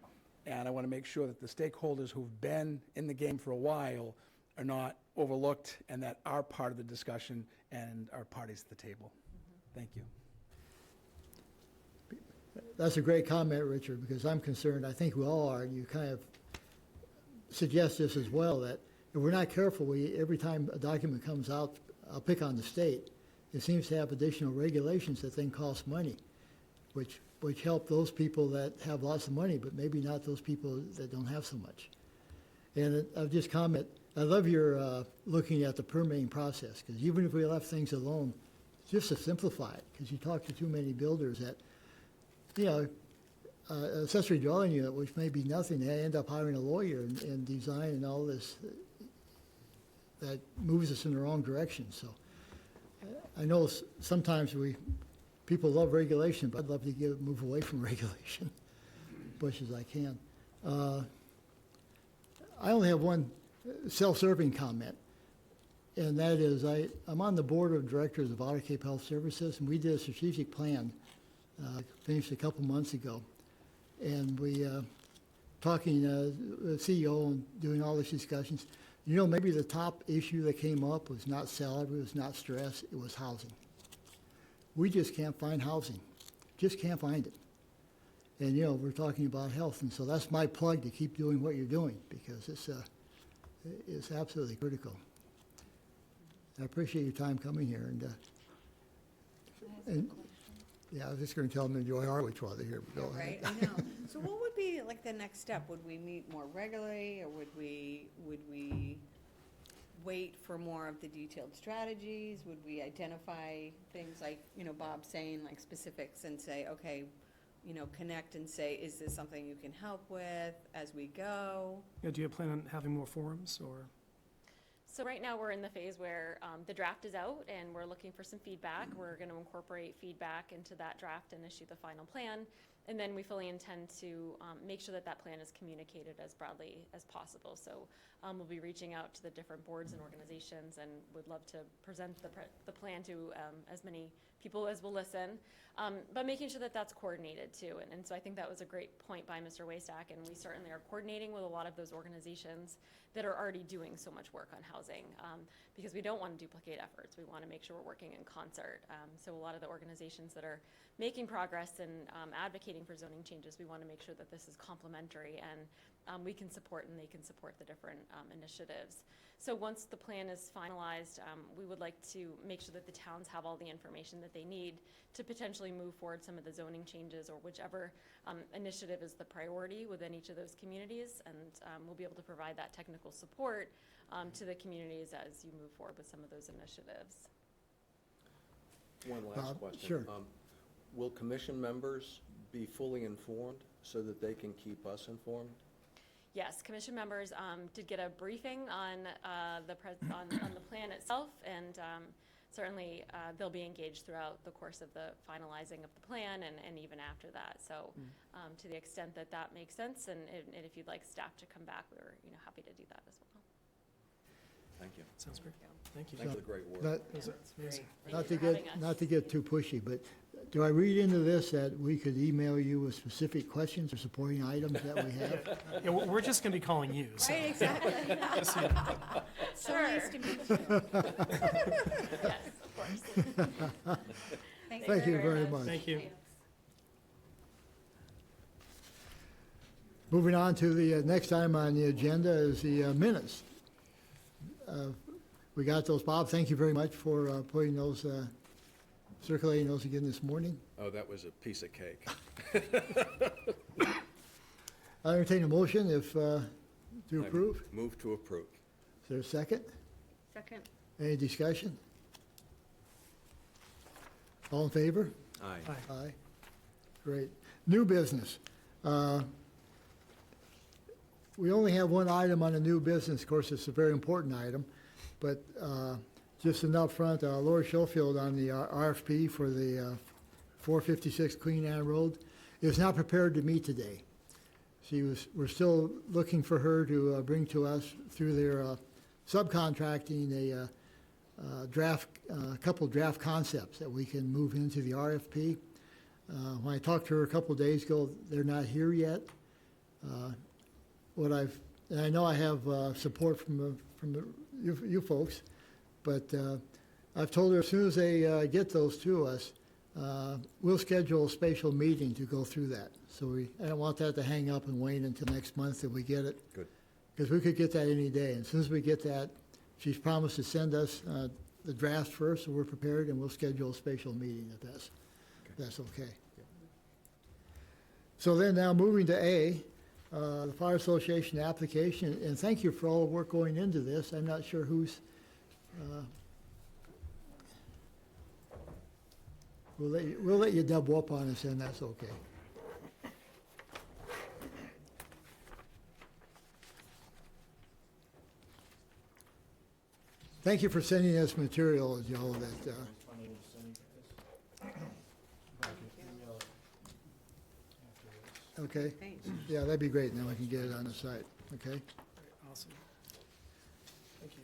and I want to make sure that the stakeholders who've been in the game for a while are not overlooked and that are part of the discussion and are parties to the table. Thank you. That's a great comment, Richard, because I'm concerned, I think we all are, and you kind of suggest this as well, that if we're not careful, every time a document comes out, I'll pick on the state, it seems to have additional regulations that then cost money, which help those people that have lots of money, but maybe not those people that don't have so much. And I'll just comment, I love your looking at the permitting process, because even if we left things alone, just to simplify it, because you talk to too many builders that, accessory dwelling unit, which may be nothing, they end up hiring a lawyer and design and all this that moves us in the wrong direction. So I know sometimes people love regulation, but I'd love to move away from regulation as much as I can. I only have one self-serving comment, and that is I'm on the board of directors of Otter Cape Health Services, and we did a strategic plan, finished a couple months ago. And we, talking the CEO and doing all these discussions, maybe the top issue that came up was not salary, it was not stress, it was housing. We just can't find housing, just can't find it. And, we're talking about health, and so that's my plug to keep doing what you're doing, because it's absolutely critical. I appreciate your time coming here, and yeah, I was just going to tell them to enjoy Harwich while they're here. But go ahead. Right, I know. So what would be like the next step? Would we meet more regularly, or would we wait for more of the detailed strategies? Would we identify things like, Bob's saying, like specifics, and say, okay, connect and say, is this something you can help with as we go? Yeah, do you plan on having more forums, or? So right now, we're in the phase where the draft is out, and we're looking for some feedback. We're going to incorporate feedback into that draft and issue the final plan. And then we fully intend to make sure that that plan is communicated as broadly as possible. So we'll be reaching out to the different boards and organizations, and would love to present the plan to as many people as will listen, but making sure that that's coordinated too. And so I think that was a great point by Mr. Waystack, and we certainly are coordinating with a lot of those organizations that are already doing so much work on housing, because we don't want to duplicate efforts. We want to make sure we're working in concert. So a lot of the organizations that are making progress and advocating for zoning changes, we want to make sure that this is complementary, and we can support and they can support the different initiatives. So once the plan is finalized, we would like to make sure that the towns have all the information that they need to potentially move forward some of the zoning changes, or whichever initiative is the priority within each of those communities, and we'll be able to provide that technical support to the communities as you move forward with some of those initiatives. One last question. Sure. Will commission members be fully informed so that they can keep us informed? Yes, commission members did get a briefing on the plan itself, and certainly they'll be engaged throughout the course of the finalizing of the plan, and even after that. So to the extent that that makes sense, and if you'd like staff to come back, we're happy to do that as well. Thank you. Sounds great. Thank you. Thanks for the great work. Not, That's great. not Thank you for having us. not to get too pushy, but do I read into this that we could email you with specific questions or supporting items that we have? Yeah, we're just gonna be calling you, so. Right, exactly. just so you know. So nice to meet you. Yes, of course. Thank you very much. Thank you. Moving on to the next item on the agenda is the minutes. We got those, Bob. Thank you very much for putting those, circulating those again this morning. Oh, that was a piece of cake. I entertain a motion if, to approve. Move to approve. Is there a second? Second. Any discussion? All in favor? Aye. Aye. Aye. Great. New business. We only have one item on the new business. Of course, it's a very important item, but just an upfront, Laura Schofield on the RFP for the 456 Queen Anne Road is not prepared to meet today. We're still looking for her to bring to us through their subcontracting a couple draft concepts that we can move into the RFP. When I talked to her a couple of days ago, they're not here yet. And I know I have support from you folks, but I've told her as soon as they get those to us, we'll schedule a spatial meeting to go through that. So I don't want that to hang up and wait until next month that we get it. Good. Because we could get that any day. And as soon as we get that, she's promised to send us the draft first, so we're prepared, and we'll schedule a spatial meeting if that's okay. So then now moving to A, the Fire Association application, and thank you for all the work going into this. I'm not sure who's, we'll let you double up on us, and that's okay. Thank you for sending us material, Joe, that, okay? Thanks. Yeah, that'd be great, then we can get it on the site, okay? Awesome. Thank you.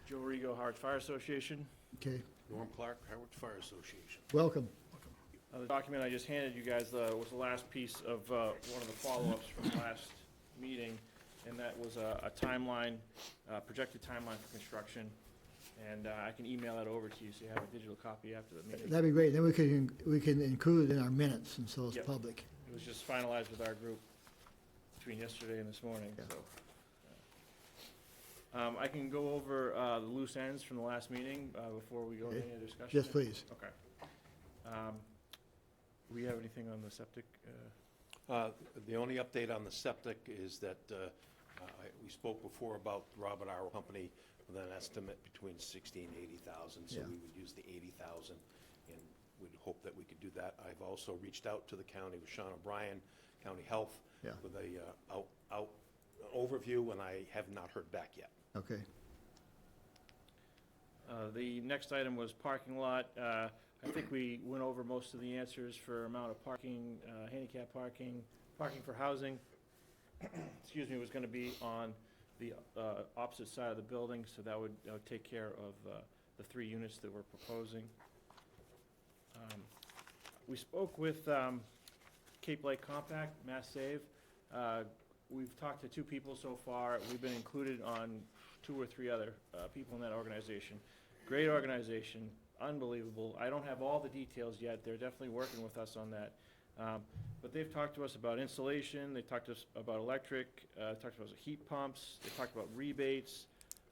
Joe Rigo, Harwich Fire Association. Okay, Norm Clark, Harwich Fire Association. welcome. The document I just handed you guys was the last piece of one of the follow-ups from last meeting, and that was a timeline, projected timeline for construction. And I can email that over to you, so you have a digital copy after the meeting. That'd be great, then we can include it in our minutes, and so it's Yep. public. It was just finalized with our group between yesterday and this morning, Yeah. so. I can go over the loose ends from the last meeting before we go into Okay. any other discussion. Yes, please. Okay. We have anything on the septic? The only update on the septic is that we spoke before about Robert R. Company with an estimate between 60 and 80,000, so Yeah. we would use the 80,000, and we'd hope that we could do that. I've also reached out to the county with Sean O'Brien, County Health, Yeah. with a overview, and I have not heard back yet. Okay, The next item was parking lot. I think we went over most of the answers for amount of parking, handicap parking, parking for housing. Excuse me, was gonna be on the opposite side of the building, so that would take care of the 3 units that we're proposing. We spoke with Cape Lake Compact, Mass Save. We've talked to 2 people so far. We've been included on 2 or 3 other people in that organization. Great organization, unbelievable. I don't have all the details yet. They're definitely working with us on that. But they've talked to us about insulation, they talked to us about electric, talked to us about heat pumps, they talked about rebates,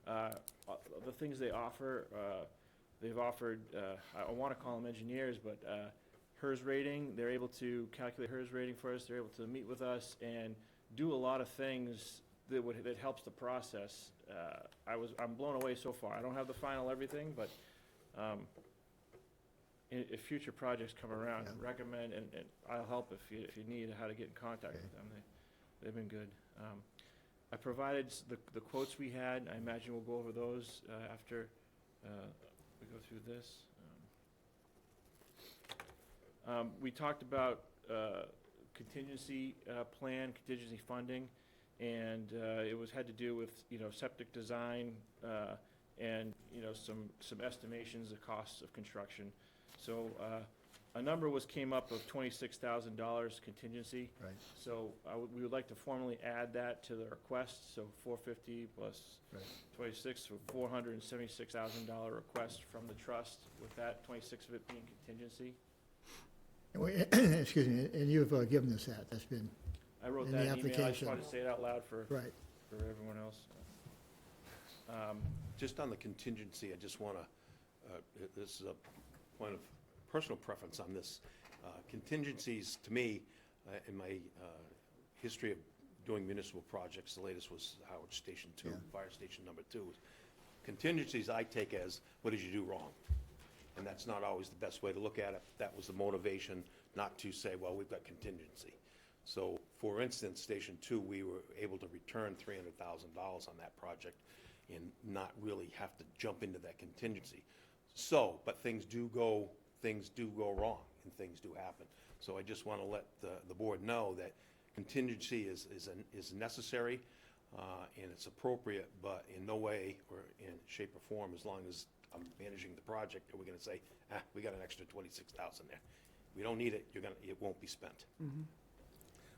the things they offer. They've offered, I want to call them engineers, but HERS rating, they're able to calculate HERS rating for us, they're able to meet with us and do a lot of things that helps the process. I'm blown away so far. I don't have the final everything, but if future projects come around, Yeah. recommend, and I'll help if you need how to get in contact Okay. with them. They've been good. I provided the quotes we had. I imagine we'll go over those after we go through this. We talked about contingency plan, contingency funding, and it had to do with, septic design, and, some estimations of costs of construction. So, a number came up of $26,000 contingency. Right. So we would like to formally add that to the request, so 450 plus Right. 26, so $476,000 request from the trust, with that 26 of it being contingency. And excuse me, and you've given us that, that's been, I wrote In that the in email, I just application. wanted to say it out loud for right. everyone else. Just on the contingency, I just want to, this is a point of personal preference on this. Contingencies, to me, in my history of doing municipal projects, the latest was Howard Station 2, Yeah. Fire Station number 2. Contingencies I take as, what did you do wrong? And that's not always the best way to look at it. That was the motivation, not to say, well, we've got contingency. So, for instance, Station 2, we were able to return $300,000 on that project and not really have to jump into that contingency. So, but things do go wrong, and things do happen. So I just want to let the board know that contingency is necessary, and it's appropriate, but in no way or in shape or form, as long as I'm managing the project, are we going to say, we got an extra 26,000 there. We don't need it, it won't be spent.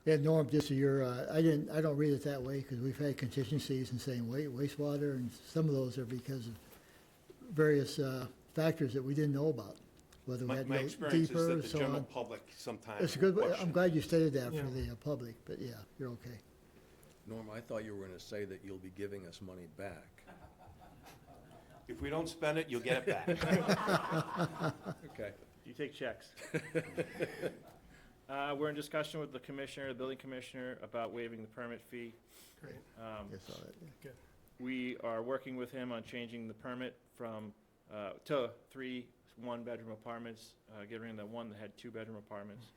Yeah, Norm, just I don't read it that way, because we've had contingencies in saying wastewater, and some of those are because of various factors that we didn't know about, whether we My had to go experience is deeper, that the so general on. public sometimes It's a good, will I'm question. glad you stated that for Yeah. the public, but yeah, you're okay. Norm, I thought you were going to say that you'll be giving us money back. If we don't spend it, you'll get it back. Okay. You take checks. We're in discussion with the commissioner, the building commissioner, about waiving the permit fee. Great. I saw that, yeah. We are working with him on changing the permit from, to 3 one-bedroom apartments, getting rid of the one that had 2-bedroom apartments.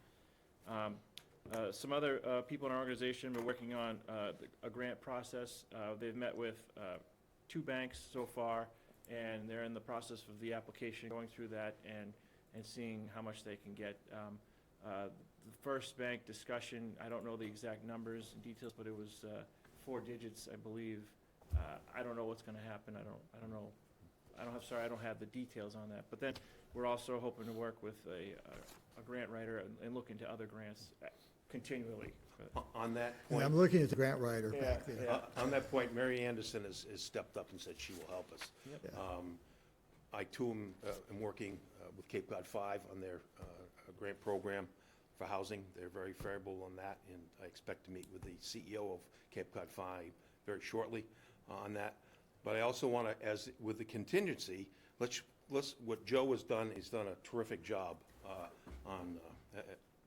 Some other people in our organization are working on a grant process. They've met with 2 banks so far, and they're in the process of the application, going through that and seeing how much they can get. The first bank discussion, I don't know the exact numbers and details, but it was 4 digits, I believe. I don't know what's gonna happen. I don't know. I don't have the details on that. But then we're also hoping to work with a grant writer and look into other grants continually. On that And point, I'm looking at the grant writer back there. Yeah. on that point, Mary Anderson has stepped up and said she will help us. Yeah. I too am working with Cape Cod 5 on their grant program for housing. They're very favorable on that, and I expect to meet with the CEO of Cape Cod 5 very shortly on that. But I also want to, as with the contingency, what Joe has done, he's done a terrific job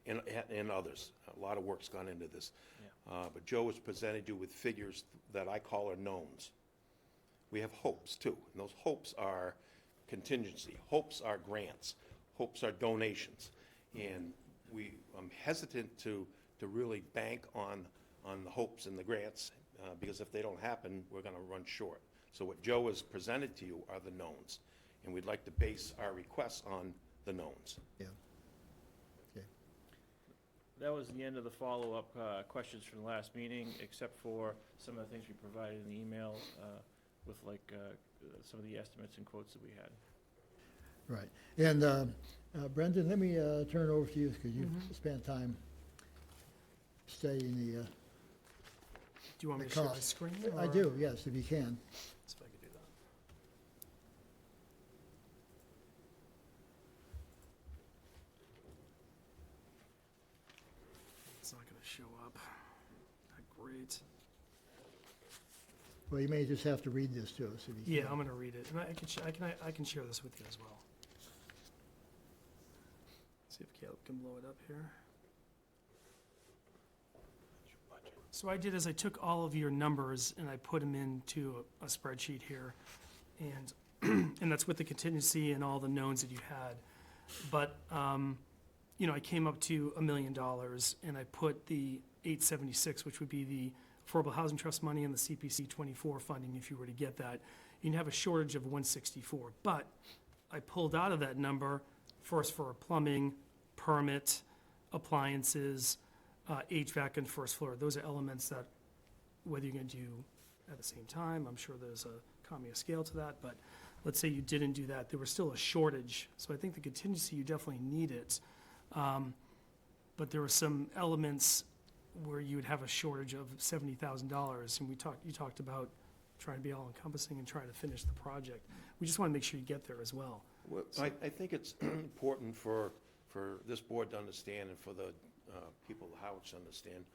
and others. A lot of work's gone into this. But Joe has presented you with figures that I call are knowns. We have hopes too, and those hopes are contingency. Hopes are grants. Hopes are donations. And I'm hesitant to really bank on the hopes and the grants, because if they don't happen, we're going to run short. So what Joe has presented to you are the knowns, and we'd like to base our requests on the knowns. Yeah. Okay. That was the end of the follow-up questions from the last meeting, except for some of the things we provided in the email with some of the estimates and quotes that we had. Right. And Brendan, let me turn it over to you, because you've spent time studying the Do you want me the to share my cost. screen? I or- do, yes, if you can. See if I can do that. It's not gonna show up. Not great. Well, you may just have to read this to us if you Yeah, can. I'm gonna read it, and I can share this with you as well. See if Caleb can blow it up here. So I did is I took all of your numbers and I put them into a spreadsheet here, and and that's with the contingency and all the knowns that you had. But I came up to $1 million, and I put the 876, which would be the Affordable Housing Trust money and the CPC 24 funding, if you were to get that. You'd have a shortage of 164. But I pulled out of that number first for plumbing, permit, appliances, HVAC, and first floor. Those are elements that, whether you're going to do at the same time, I'm sure there's a economy of scale to that, but let's say you didn't do that, there was still a shortage. So I think the contingency, you definitely need it. But there were some elements where you would have a shortage of $70,000, and you talked about trying to be all encompassing and trying to finish the project. We just want to make sure you get there as well. Well, I think it's important for this board to understand and for the people of Howard to understand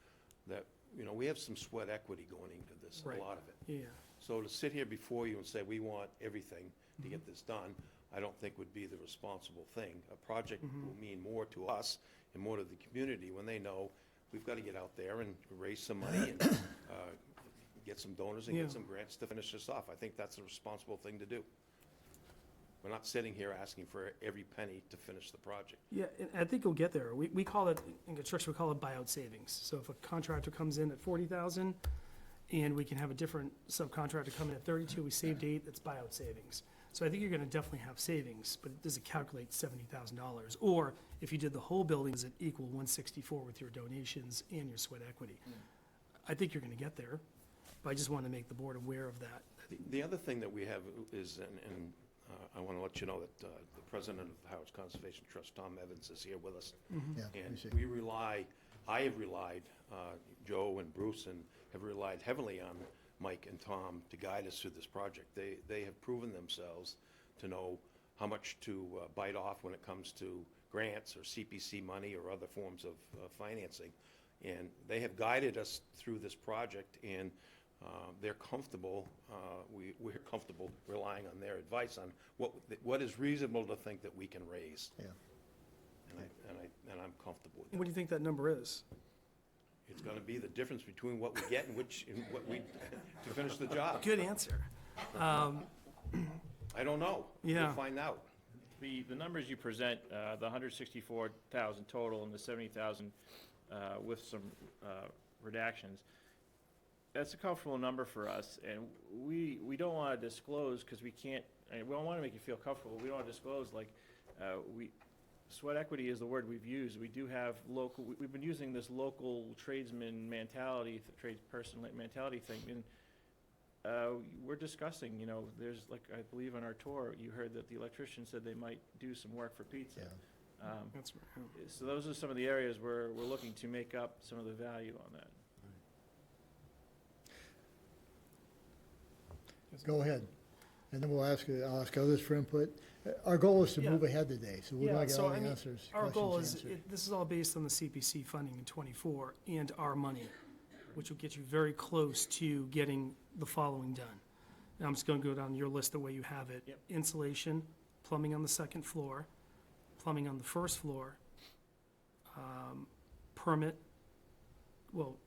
that, we have some sweat equity going into this, Right. a lot of it. Yeah, So to sit here before you and say, we want everything to get this done, I don't think would be the responsible thing. A project will mean more to us and more to the community when they know we've got to get out there and raise some money and get some donors and Yeah. get some grants to finish this off. I think that's a responsible thing to do. We're not sitting here asking for every penny to finish the project. yeah, and I think you'll get there. We call it, in construction, we call it buyout savings. So if a contractor comes in at 40,000, and we can have a different subcontractor come in at 32, we saved 8, that's buyout savings. So I think you're gonna definitely have savings, but does it calculate $70,000? Or if you did the whole building, does it equal 164 with your donations and your sweat equity? I think you're gonna get there, but I just wanted to make the board aware of that. The other thing that we have is, and I want to let you know that the president of the Howard Conservation Trust, Tom Evans, is here with us. Yeah, And we see. I have relied, Joe and Bruce, and have relied heavily on Mike and Tom to guide us through this project. They have proven themselves to know how much to bite off when it comes to grants or CPC money or other forms of financing. And they have guided us through this project, and they're comfortable, we're comfortable relying on their advice on what is reasonable to think that we can raise. Yeah. And I'm comfortable with What that. do you think that number is? It's gonna be the difference between what we get and what we, to finish the job. Good answer. I don't know. Yeah. We'll find out. The numbers you present, the 164,000 total and the 70,000 with some redactions, that's a comfortable number for us, and we don't want to disclose, because we can't, and we don't want to make you feel comfortable, we don't want to disclose, like, sweat equity is the word we've used. We do have local, we've been using this local tradesman mentality, tradesperson mentality thing, and we're discussing, there's, like, I believe on our tour, you heard that the electrician said they might do some work for pizza. Yeah. That's right. So those are some of the areas where we're looking to make up some of the value on that. Go ahead. And then I'll ask others for input. Our goal is to Yeah. move ahead today, so we're Yeah, gonna get so all I the mean, answers, Our goal is, questions answered. this is all based on the CPC funding in '24 and our money, which will get you very close to getting the following done. Now, I'm just gonna go down your list the way you have it. Yep. Insulation, plumbing on the second floor, plumbing on the first floor, permit, well,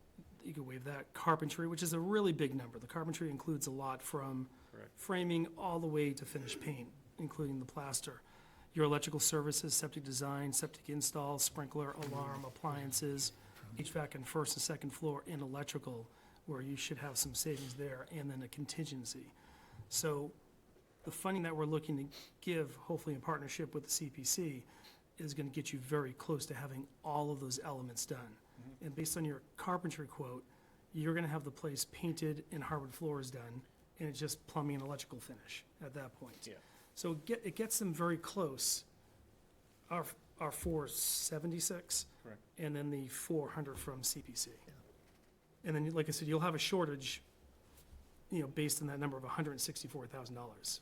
you could waive that, carpentry, which is a really big number. The carpentry includes a lot from Correct. framing all the way to finished paint, including the plaster. Your electrical services, septic design, septic install, sprinkler, alarm, appliances, HVAC on first and second floor, and electrical, where you should have some savings there, and then a contingency. So the funding that we're looking to give, hopefully in partnership with the CPC, is gonna get you very close to having all of those elements done. And based on your carpentry quote, you're gonna have the place painted and hardwood floors done, and it's just plumbing and electrical finish at that point. Yeah. So it gets them very close. Our 476. Correct. And then the 400 from CPC. And then, like I said, you'll have a shortage, based on that number of $164,000.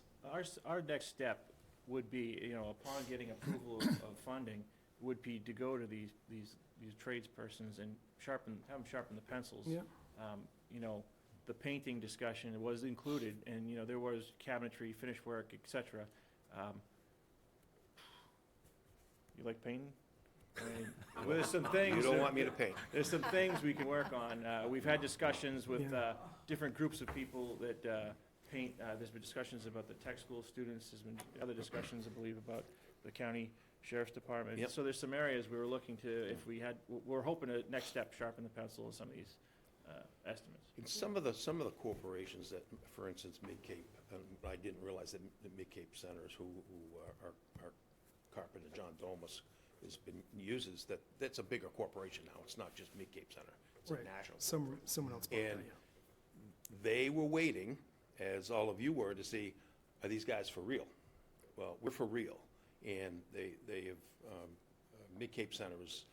Our next step would be, upon getting approval of funding, would be to go to these tradespersons and have them sharpen the pencils. Yeah. The painting discussion was included, and, there was cabinetry, finish work, et cetera. You like painting? I mean, well, there's some things. You don't that- want me to paint. There's some things we can work on. We've had discussions with Yeah. different groups of people that paint. There's been discussions about the tech school students. There's been other discussions, I believe, about the county sheriff's department. Yep. So there's some areas we were looking to, if we had, we're hoping to, next step, sharpen the pencil on some of these estimates. And some of the corporations that, for instance, Mid-Cape, I didn't realize that the Mid-Cape Centers, who our carpenter, John Domas, uses, that's a bigger corporation now. It's not just Mid-Cape Center. It's a Right. national. Someone else bought that, And yeah. they were waiting, as all of you were, to see, are these guys for real? Well, we're for real, and they have, Mid-Cape Center has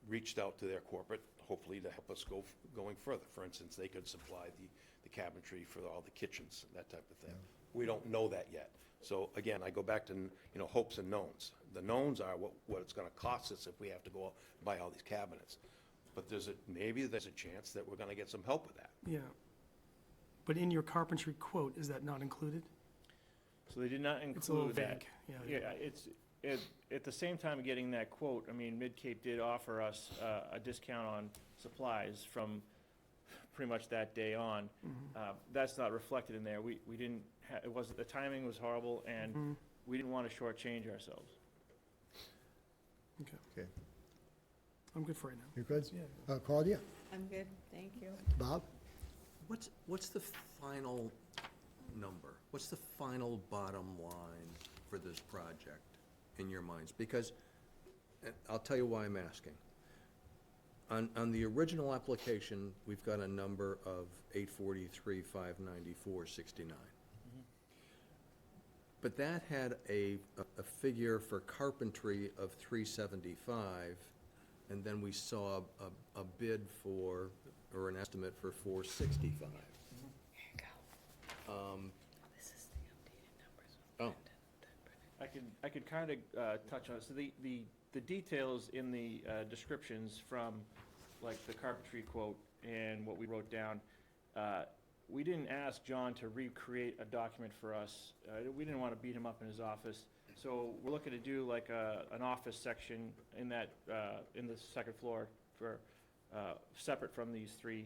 reached out to their corporate, hopefully to help us going further. For instance, they could supply the cabinetry for all the kitchens, that type of thing. We don't know that yet. So again, I go back to, hopes and knowns. The knowns are what it's gonna cost us if we have to go out and buy all these cabinets. But maybe there's a chance that we're gonna get some help with that. Yeah. But in your carpentry quote, is that not included? So they did not It's a little include that. vague, Yeah, at the same time of getting that quote, I mean, Mid-Cape did offer us a discount on supplies from pretty much that day on. That's not reflected in there. We didn't, the timing was horrible, and we didn't want to shortchange ourselves. Okay, Okay, I'm good for right now. you good? Yeah. Claudia? I'm good, thank you. Bob? What's the final number? What's the final bottom line for this project in your minds? Because, and I'll tell you why I'm asking. On the original application, we've got a number of 843, 594, 69. But that had a figure for carpentry of 375, and then we saw a bid for, or an estimate for 465. This is the updated numbers. Oh, I could kind of touch on it. So the details in the descriptions from, like, the carpentry quote and what we wrote down, we didn't ask John to recreate a document for us. We didn't want to beat him up in his office. So we're looking to do like an office section in that, in the second floor for, separate from these three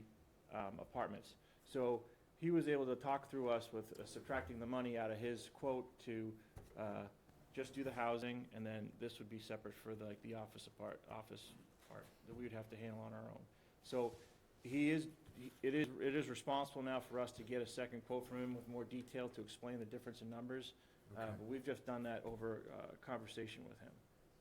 apartments. So he was able to talk through us with subtracting the money out of his quote to just do the housing, and then this would be separate for the office part that we would have to handle on our own. So it is responsible now for us to get a second quote from him with more detail to explain the difference in numbers. Okay. But we've just done that over conversation with him.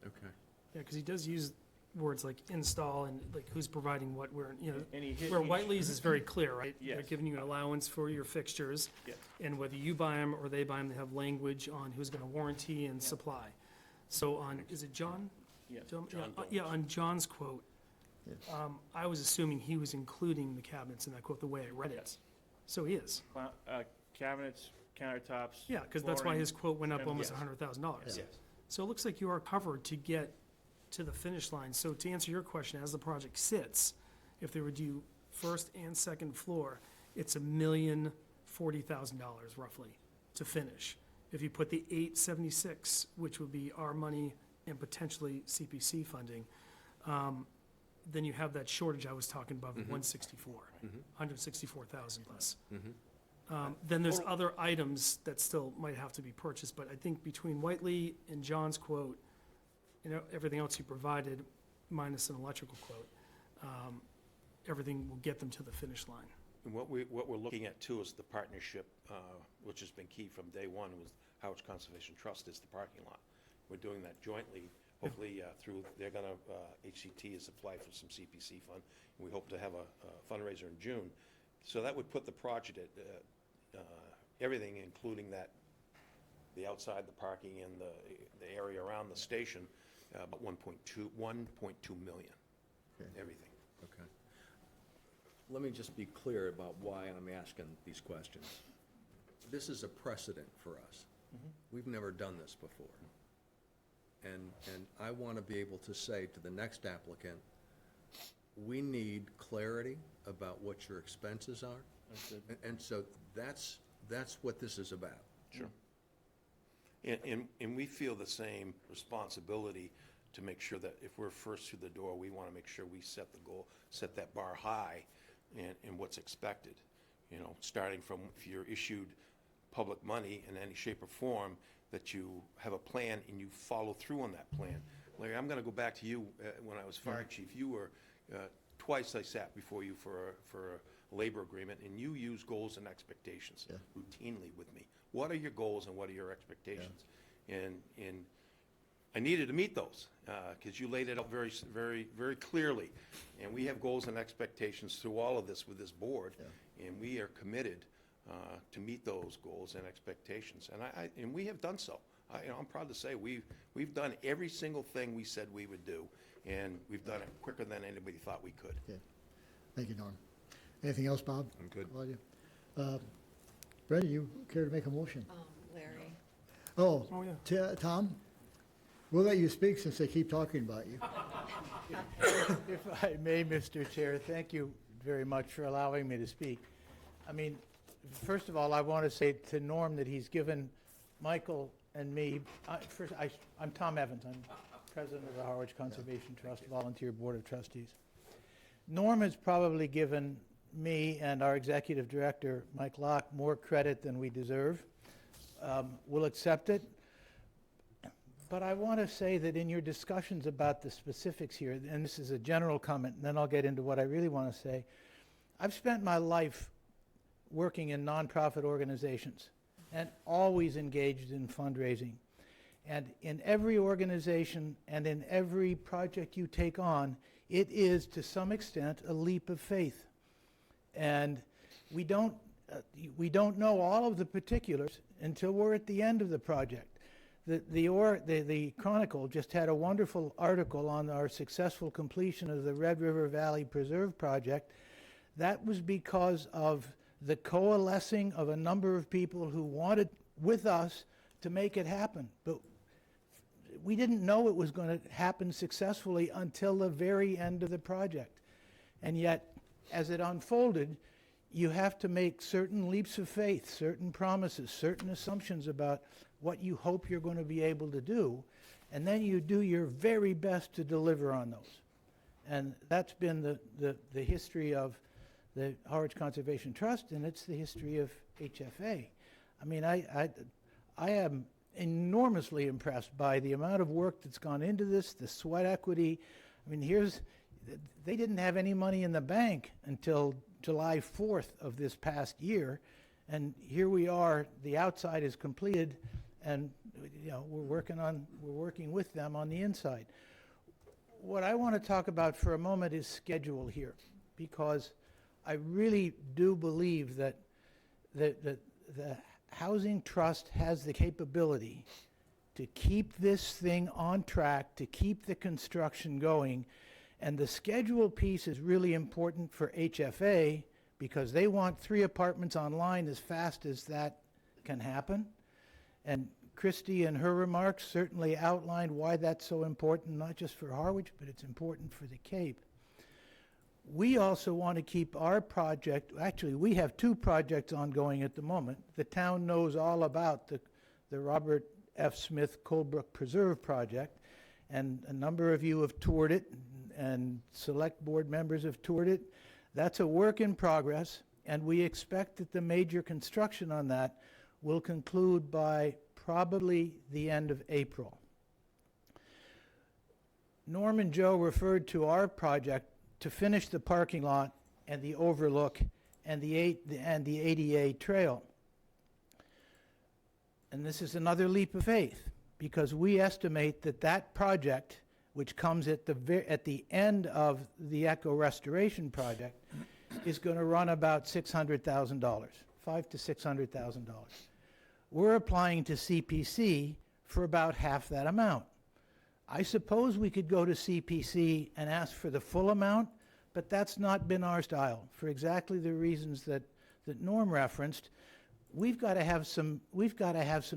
okay. Yeah, because he does use words like install and like who's providing what, where, And he hit where each- Whiteley's is very clear, right? They're Yes. giving you an allowance for your fixtures. Yes. And whether you buy them or they buy them, they have language on who's gonna warranty and supply. So on, is it John? Yes. John? John Yeah, on John's quote, I was assuming he was including the cabinets in that quote, the way I read it. Yes. So he is. Cabinets, countertops. Yeah, because that's why flooring, his quote went up and- almost yes. $100,000. Yes. So it looks like you are covered to get to the finish line. So to answer your question, as the project sits, if they were to do first and second floor, it's $1,040,000 roughly to finish. If you put the 876, which would be our money and potentially CPC funding, then you have that shortage I was talking about, of 164, 164,000 plus. Then there's other items that still might have to be purchased, but I think between Whiteley and John's quote, everything else you provided, minus an electrical quote, everything will get them to the finish line. And what we're looking at too is the partnership, which has been key from day one, with Harwich Conservation Trust, is the parking lot. We're doing that jointly, hopefully they're gonna, HCT has applied for some CPC fund, and we hope to have a fundraiser in June. So that would put the project at, everything, including the outside, the parking, and the area around the station, about 1.2 million, everything. Okay. Let me just be clear about why I'm asking these questions. This is a precedent for us. We've never done this before. And I want to be able to say to the next applicant, we need clarity about what your expenses are. And so that's what this is about. Sure. And we feel the same responsibility to make sure that if we're first through the door, we want to make sure we set the goal, set that bar high in what's expected. Starting from, if you're issued public money in any shape or form, that you have a plan and you follow through on that plan. Larry, I'm going to go back to you. When I was fire chief, you were, twice I sat before you for a labor agreement, and you use goals and expectations routinely with me. What are your goals and what are your expectations? And I needed to meet those, because you laid it out very, very, very clearly. And we have goals and expectations through all of this with this board, and we are committed to meet those goals and expectations. And we have done so. I'm proud to say we've done every single thing we said we would do, and we've done it quicker than anybody thought we could. Okay. Thank you, Norm. Anything else, Bob? I'm good. Claudia? Brenda, you care to make a motion? Larry. Oh, Oh, yeah. Tom? We'll let you speak since they keep talking about you. If I may, Mr. Chair, thank you very much for allowing me to speak. I mean, first of all, I want to say to Norm that he's given Michael and me, I'm Tom Evans, I'm president of the Harwich Conservation Trust Volunteer Board of Trustees. Norm has probably given me and our executive director, Mike Locke, more credit than we deserve. We'll accept it. But I want to say that in your discussions about the specifics here, and this is a general comment, and then I'll get into what I really want to say. I've spent my life working in nonprofit organizations and always engaged in fundraising. And in every organization and in every project you take on, it is to some extent a leap of faith. And we don't know all of the particulars until we're at the end of the project. The Chronicle just had a wonderful article on our successful completion of the Red River Valley Preserve project. That was because of the coalescing of a number of people who wanted with us to make it happen. But we didn't know it was going to happen successfully until the very end of the project. And yet, as it unfolded, you have to make certain leaps of faith, certain promises, certain assumptions about what you hope you're going to be able to do, and then you do your very best to deliver on those. And that's been the history of the Harwich Conservation Trust, and it's the history of HFA. I mean, I am enormously impressed by the amount of work that's gone into this, the sweat equity. I mean, they didn't have any money in the bank until July 4th of this past year, and here we are, the outside is completed, and we're working with them on the inside. What I want to talk about for a moment is schedule here, because I really do believe that the Housing Trust has the capability to keep this thing on track, to keep the construction going. And the schedule piece is really important for HFA because they want 3 apartments online as fast as that can happen. And Christy in her remarks certainly outlined why that's so important, not just for Harwich, but it's important for the Cape. We also want to keep our project, actually we have 2 projects ongoing at the moment. The town knows all about the Robert F. Smith Coldbrook Preserve project, and a number of you have toured it, and select board members have toured it. That's a work in progress, and we expect that the major construction on that will conclude by probably the end of April. Norm and Joe referred to our project to finish the parking lot and the overlook and the ADA trail. And this is another leap of faith, because we estimate that that project, which comes at the end of the Eco Restoration project, is going to run about $600,000, $500,000 to $600,000. We're applying to CPC for about half that amount. I suppose we could go to CPC and ask for the full amount, but that's not been our style, for exactly the reasons that Norm referenced. We've got to have some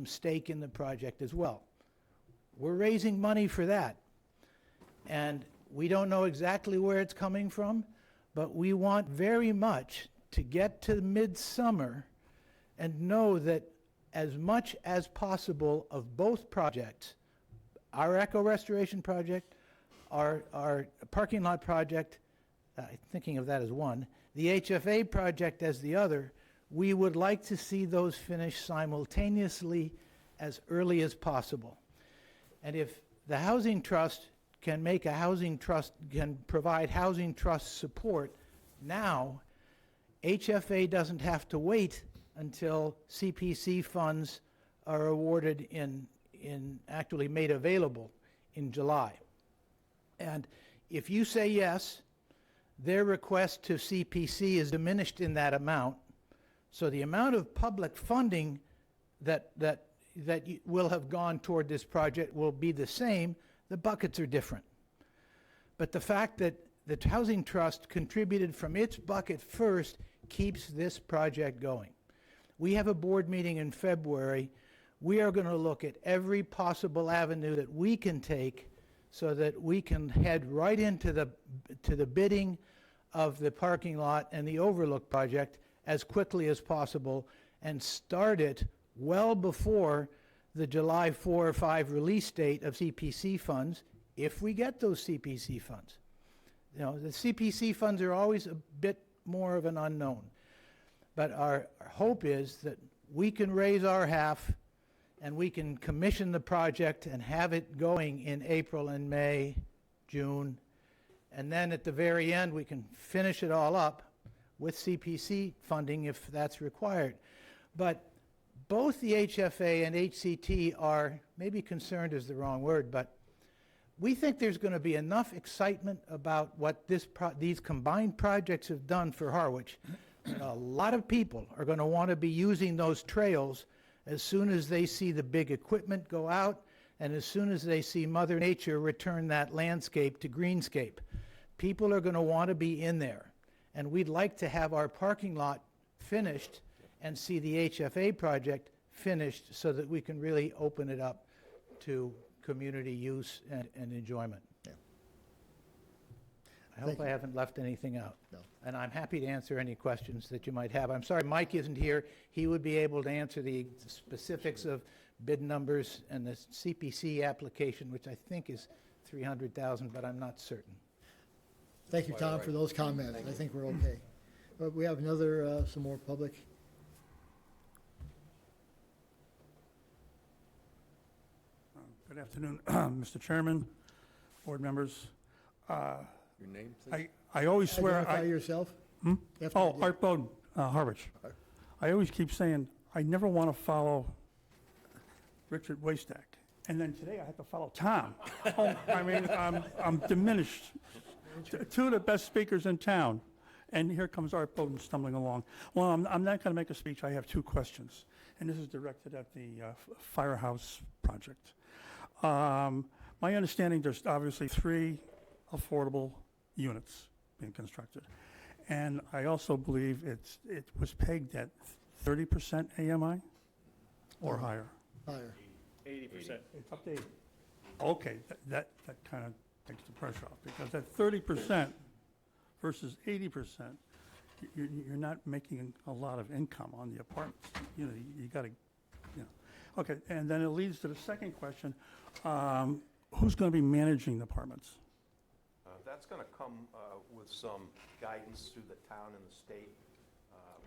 stake in the project as well. We're raising money for that, and we don't know exactly where it's coming from, but we want very much to get to midsummer and know that as much as possible of both projects, our Eco Restoration project, our parking lot project, thinking of that as one, the HFA project as the other, we would like to see those finished simultaneously as early as possible. And if the Housing Trust can provide Housing Trust support now, HFA doesn't have to wait until CPC funds are awarded actually made available in July. And if you say yes, their request to CPC is diminished in that amount, So the amount of public funding that will have gone toward this project will be the same. The buckets are different. But the fact that the Housing Trust contributed from its bucket first keeps this project going. We have a board meeting in February. We are going to look at every possible avenue that we can take so that we can head right into the bidding of the parking lot and the overlook project as quickly as possible and start it well before the July 4 or 5 release date of CPC funds, if we get those CPC funds. You know, the CPC funds are always a bit more of an unknown. But our hope is that we can raise our half and we can commission the project and have it going in April and May, June. And then at the very end, we can finish it all up with CPC funding if that's required. But both the HFA and HCT are, maybe concerned is the wrong word, but we think there's going to be enough excitement about what these combined projects have done for Harwich. A lot of people are going to want to be using those trails as soon as they see the big equipment go out and as soon as they see Mother Nature return that landscape to greenscape. People are going to want to be in there. And we'd like to have our parking lot finished and see the HFA project finished so that we can really open it up to community use and enjoyment. Yeah. I hope I haven't left anything out. No. And I'm happy to answer any questions that you might have. I'm sorry Mike isn't here. He would be able to answer the specifics of bid numbers and the CPC application, which I think is 300,000, but I'm not certain. Thank you, Tom, for those comments. I think we're okay. But we have another, some more public. Good afternoon, Mr. Chairman, board members. Your name, please? I always swear, Identify yourself. Hmm? You have to Oh, ident- Art Bowden, Harwich. I always keep saying, I never want to follow Richard Waystack. And then today I had to follow Tom. Oh, I mean, I'm diminished. Two of the best speakers in town. And here comes Art Bowden stumbling along. Well, I'm not going to make a speech. I have two questions. And this is directed at the firehouse project. My understanding, there's obviously 3 affordable units being constructed. And I also believe it was pegged at 30% AMI or higher? Higher. 80%. It's up to 80. Okay, that kind of takes the pressure off, because at 30% versus 80%, you're not making a lot of income on the apartments. You know, you got to, you know. Okay, and then it leads to the second question. Who's going to be managing the apartments? That's going to come with some guidance through the town and the state.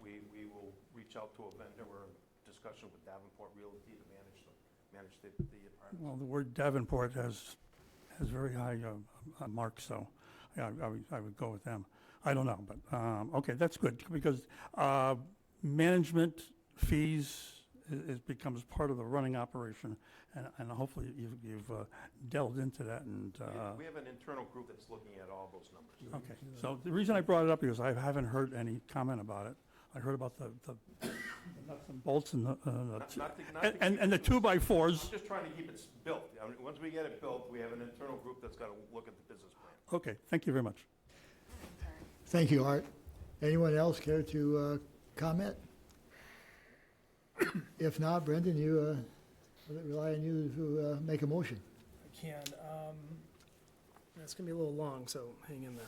We will reach out to a vendor. We're in discussion with Davenport Realty to manage the apartments. Well, the word Davenport has very high marks, so yeah, I would go with them. I don't know, but okay, that's good, because management fees becomes part of the running operation, and hopefully you've delved into that. And We have an internal group that's looking at all those numbers. okay, so the reason I brought it up is I haven't heard any comment about it. I heard about the nuts and bolts and and the 2x4s. I'm just trying to keep it built. I mean, once we get it built, we have an internal group that's got to look at the business plan. Okay, thank you very much. Thank you, Art. Anyone else care to comment? If not, Brendan, you, rely on you to make a motion. I can. It's going to be a little long, so hang in there.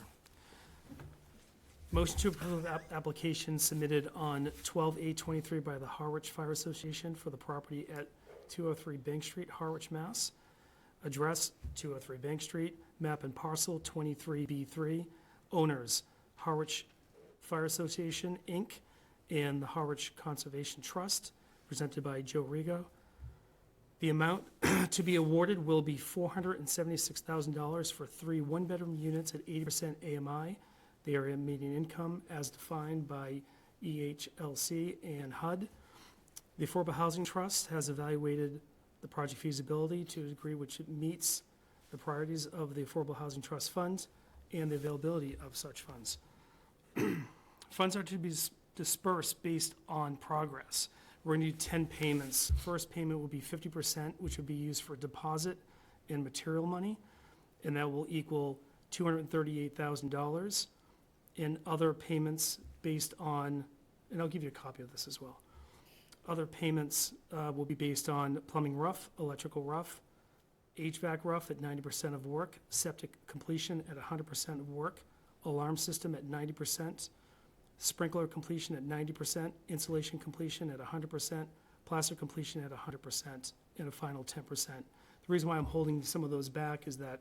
Motion to approve application submitted on 12/8/23 by the Harwich Fire Association for the property at 203 Bank Street, Harwich, Mass. Address 203 Bank Street, map and parcel 23B3. Owners, Harwich Fire Association, Inc., and the Harwich Conservation Trust, presented by Joe Rigo. The amount to be awarded will be $476,000 for 3 one-bedroom units at 80% AMI. The area median income as defined by EHLC and HUD. The Affordable Housing Trust has evaluated the project feasibility to a degree which it meets the priorities of the Affordable Housing Trust Fund and the availability of such funds. Funds are to be disperse based on progress. We're going to do 10 payments. First payment will be 50%, which would be used for deposit and material money, and that will equal $238,000. And other payments based on, and I'll give you a copy of this as well. Other payments will be based on plumbing rough, electrical rough, HVAC rough at 90% of work, septic completion at 100% of work, alarm system at 90%, sprinkler completion at 90%, insulation completion at 100%, plaster completion at 100%, and a final 10%. The reason why I'm holding some of those back is that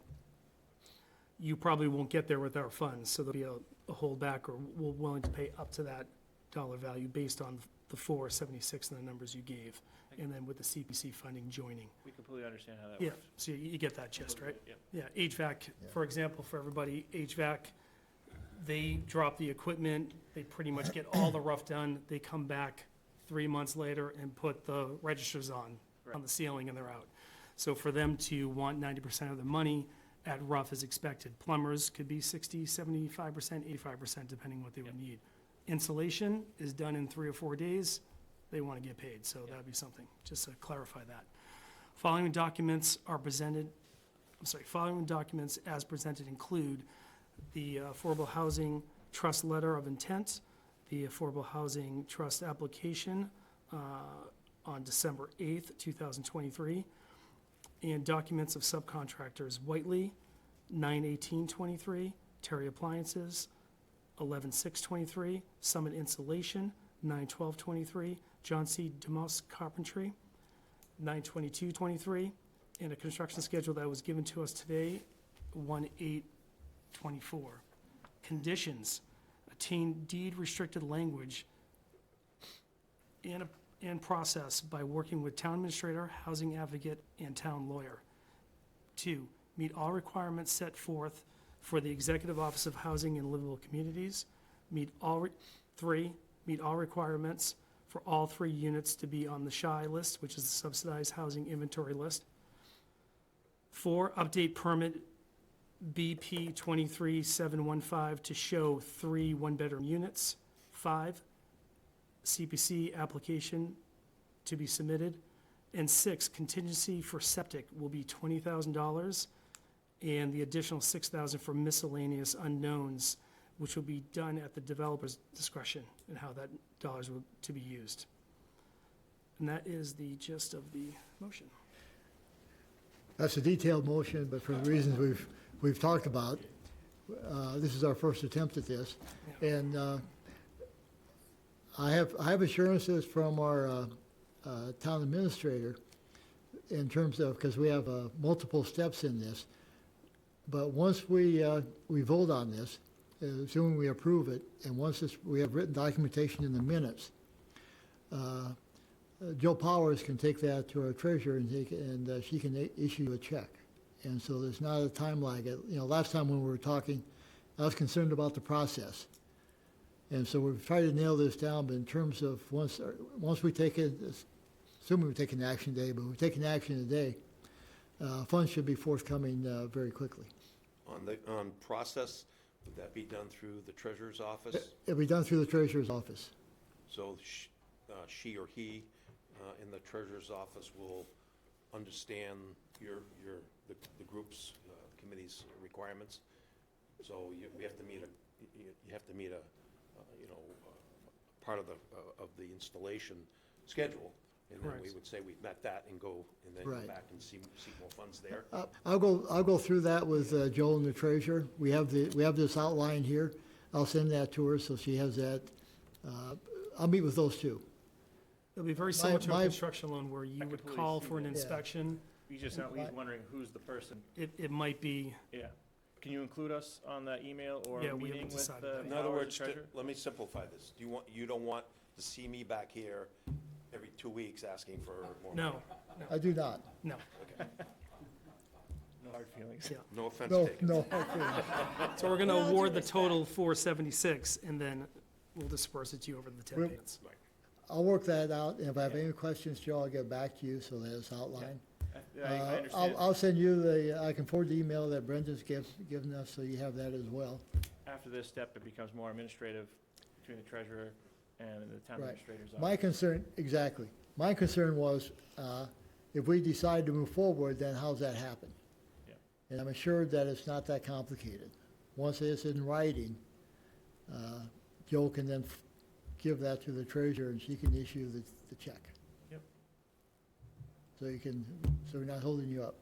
you probably won't get there with our funds, so there'll be a holdback, or we're willing to pay up to that dollar value based on the 476 and the numbers you gave, and then with the CPC funding joining. We completely understand how that Yeah, works. so you get that gist, right? Yeah. Yeah, HVAC, for example, for everybody, HVAC, they drop the equipment, they pretty much get all the rough done, they come back 3 months later and put the registers on the ceiling, and they're out. So for them to want 90% of the money at rough is expected. Plumbers could be 60, 75%, 85%, depending what they would need. Insulation is done in 3 or 4 days, they want to get paid, so that'd be something, just to clarify that. Following documents as presented include the Affordable Housing Trust Letter of Intent, the Affordable Housing Trust application on December 8th, 2023, and documents of subcontractors Whiteley, 9/18/23, Terry Appliances, 11/6/23, Summit Insulation, 9/12/23, John C. Demos Carpentry, 9/22/23, and a construction schedule that was given to us today, 1/8/24. Conditions: attain deed restricted language and process by working with town administrator, housing advocate, and town lawyer. 2, meet all requirements set forth for the Executive Office of Housing and Livable Communities. 3, meet all requirements for all 3 units to be on the SHI list, which is the Subsidized Housing Inventory List. 4, update permit BP 23715 to show 3 one-bedroom units. 5, CPC application to be submitted. And 6, contingency for septic will be $20,000, and the additional $6,000 for miscellaneous unknowns, which will be done at the developer's discretion and how that dollars will to be used. And that is the gist of the motion. That's a detailed motion, but for the reasons we've talked about, this is our first attempt at this. And I have assurances from our town administrator in terms of, because we have multiple steps in this. But once we vote on this, assuming we approve it, and once we have written documentation in the minutes, Joe Powers can take that to our treasurer and she can issue a check. And so there's not a time lag. Last time when we were talking, I was concerned about the process. And so we've tried to nail this down, but in terms of once we take it, assuming we take an action today, but we take an action today, funds should be forthcoming very quickly. On process, would that be done through the treasurer's office? It'll be done through the treasurer's office. So she or he in the treasurer's office will understand the group's committee's requirements. So you have to meet a part of the installation schedule, and then we Correct. would say we've met that and go Right. back and seek more funds there. I'll go through that with Joel and the treasurer. We have this outline here. I'll send that to her so she has that. I'll meet with those two. It'll be very similar to a my- construction loan where you I would completely call see for an that. inspection. He's wondering who's the person. It might be, Yeah. Can you include us on that email or Yeah, we meeting haven't with decided the that. In other Powers, words, the treasurer? let me simplify this. You don't want to see me back here every 2 weeks asking for more money? no, I do not. no, No hard feelings. yeah. No offense No, taken. no. Okay. So we're gonna award the total 476, and then we'll disperse it to you over the 10 We'll- payments. I'll work that out, and if I have any questions, Joe, I'll get back to you so that it's outlined. I understand. I'll send you I can forward the email that Brenda's given us, so you have that as well. After this step, it becomes more administrative between the treasurer and the town Right. administrator's My office. concern, exactly. My concern was, if we decide to move forward, then how's that happen? Yeah. And I'm assured that it's not that complicated. Once it's in writing, Joe can then give that to the treasurer and she can issue the check. Yep. So we're not holding you up.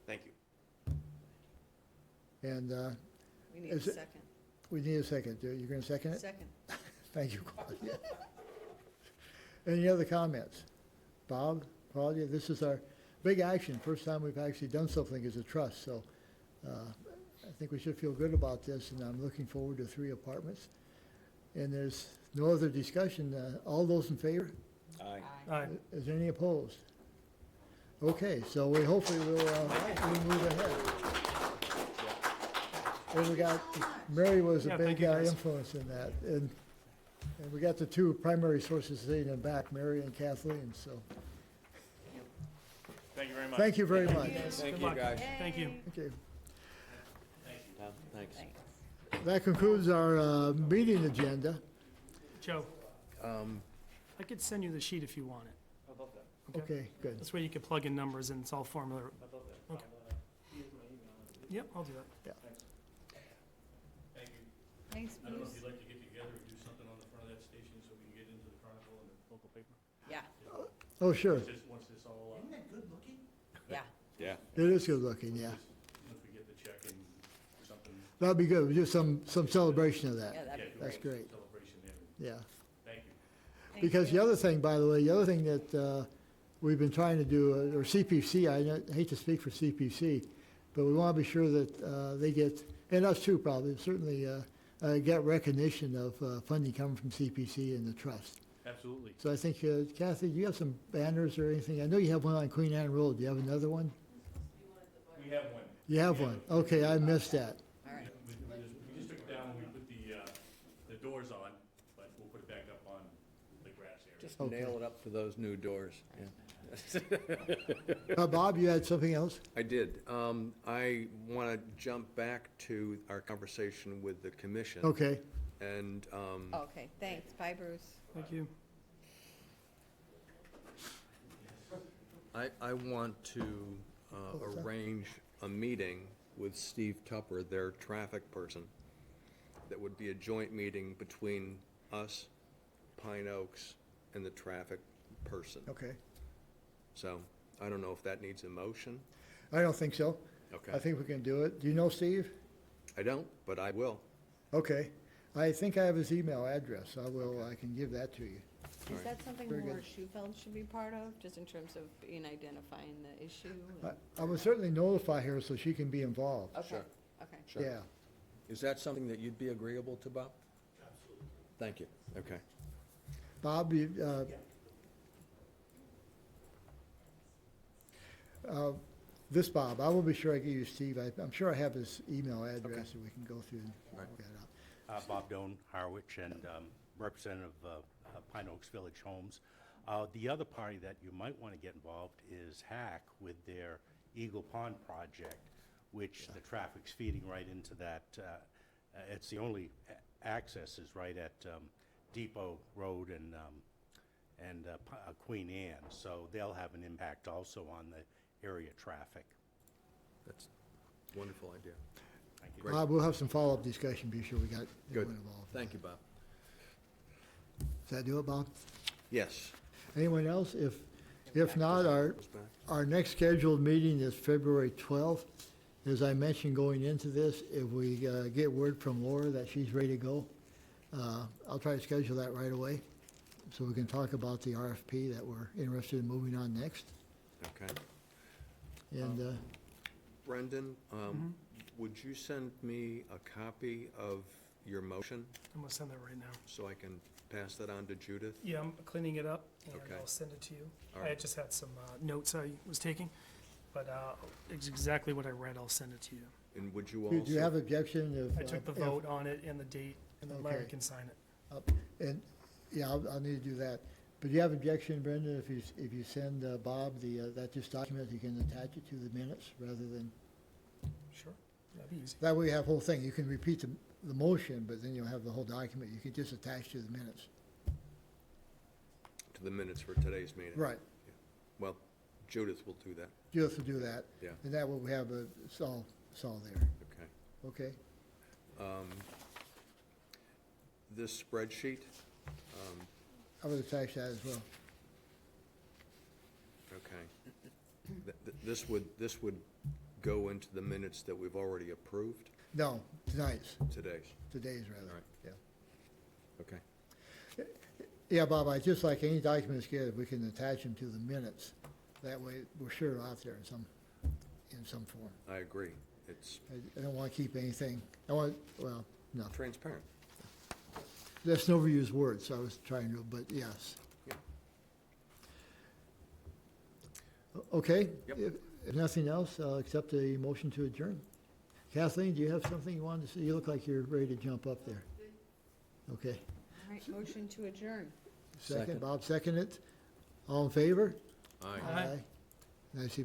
Thank you. And We need a Is it- second. we need a second. You're going to second it? Second. Thank you, Claudia. Any other comments? Bob, Claudia, this is our big action, first time we've actually done something as a trust, so I think we should feel good about this, and I'm looking forward to 3 apartments. And there's no other discussion. All those in favor? Aye. Aye. Is there any opposed? Okay, so we hopefully will move ahead. And we got, Mary was a Yeah, big thank you, guys. influence in that, and we got the 2 primary sources sitting in the back, Mary and Kathleen, so, Thank you very much. thank you very much. Thank Good you, luck. guys. Thank you. Okay, Tom, thanks. that concludes our meeting agenda. Joe, Um, I could send you the sheet if you want it. I'd love that. Okay, good. This way you can plug in numbers and it's all formula. I'd love that. Okay. Here's my email. Yep, I'll do that. Thanks. Thank you. Thanks, I don't know if Bruce. you'd like to get together and do something on the front of that station so we can get into the Chronicle and the local paper. Yeah, Oh, sure, Once this all, yeah. Yeah. it is good looking, yeah. once we get the check and something, That'd be good, do some celebration of Yeah, that, that'd be that's great. great, celebration there. yeah. Thank you. Thank Because you. the other thing, by the way, the other thing that we've been trying to do, or CPC, I hate to speak for CPC, but we want to be sure that they get, and us too probably, certainly get recognition of funding coming from CPC and the trust. Absolutely. So I think, Kathy, do you have some banners or anything? I know you have one on Queen Anne Road. Do you have another one? We have one. You have one? Okay, I missed that. All right. We just took it down when we put the doors on, but we'll put it back up on the grass area. Just Okay. nail it up to those new doors. Bob, you had something else? I did. I want to jump back to our conversation with the commission. Okay, And Okay, thanks. Bye, Bruce. Thank you. I want to arrange a meeting with Steve Tupper, their traffic person, that would be a joint meeting between us, Pine Oaks, and the traffic person. okay. So I don't know if that needs a motion. I don't think so. I Okay. think we can do it. Do you know Steve? I don't, but I will. Okay. I think I have his email address. I can give that to you. Is Alright. that something Very more good. Schufeld should be part of, just in terms of identifying the issue? I will certainly notify her so she can be involved. Okay, Sure. okay. Sure. Yeah. Is that something that you'd be agreeable to, Bob? Absolutely. Thank you. Okay. Bob, this Bob, I will be sure I give you Steve. I'm sure I have his email address and we can go through and Right. work that out. Bob Doan, Harwich, and representative of Pine Oaks Village Homes. The other party that you might want to get involved is Hack with their Eagle Pond project, which the traffic's feeding right into that. It's the only access is right at Depot Road and Queen Anne, so they'll have an impact also on the area traffic. That's a wonderful idea. Thank you. Great. Bob, we'll have some follow-up discussion, be sure we got Good. everyone involved. Thank you, Bob. Does that do it, Bob? Yes. Anyone else? If not, Goes back. our next scheduled meeting is February 12th. As I mentioned going into this, if we get word from Laura that she's ready to go, I'll try to schedule that right away so we can talk about the RFP that we're interested in moving on next. Okay. And Brendan, would you send me a copy of your motion I'm gonna send that right now. so I can pass that on to Judith? Yeah, I'm cleaning it up and Okay. I'll send it to you. All I right. had just had some notes I was taking, but it's exactly what I read. I'll send it to you. And would you do you have also, objection if? I took the if- vote on it and the date, and then Larry Okay. can sign it. And, yeah, I'll need to do that. But do you have objection, Brenda, if you send Bob this document, you can attach it to the minutes rather than, Sure, that'd be easy. that way you have the whole thing. You can repeat the motion, but then you'll have the whole document. You can just attach to the minutes. to the minutes for today's meeting. Right. Well, Judith will do that, Judith will do that. yeah, And that way we have it's all there. okay. Okay? This spreadsheet, I would attach that as well. okay. This would go into the minutes that we've already approved, No, today's today's, rather. All right. Yeah. okay. Yeah, Bob, I just like any documents get, we can attach them to the minutes. That way, we're sure out there in some form. I agree, it's I don't want to keep anything, no. transparent. That's no overused word, so I was trying to, but yes. Yeah. Okay? Yep. If nothing else, I'll accept a motion to adjourn. Kathleen, do you have something you wanted to say? You look like you're ready to jump up there. Okay. All right, motion to adjourn. Second, Bob seconded it. All in favor? Aye. Aye. And I see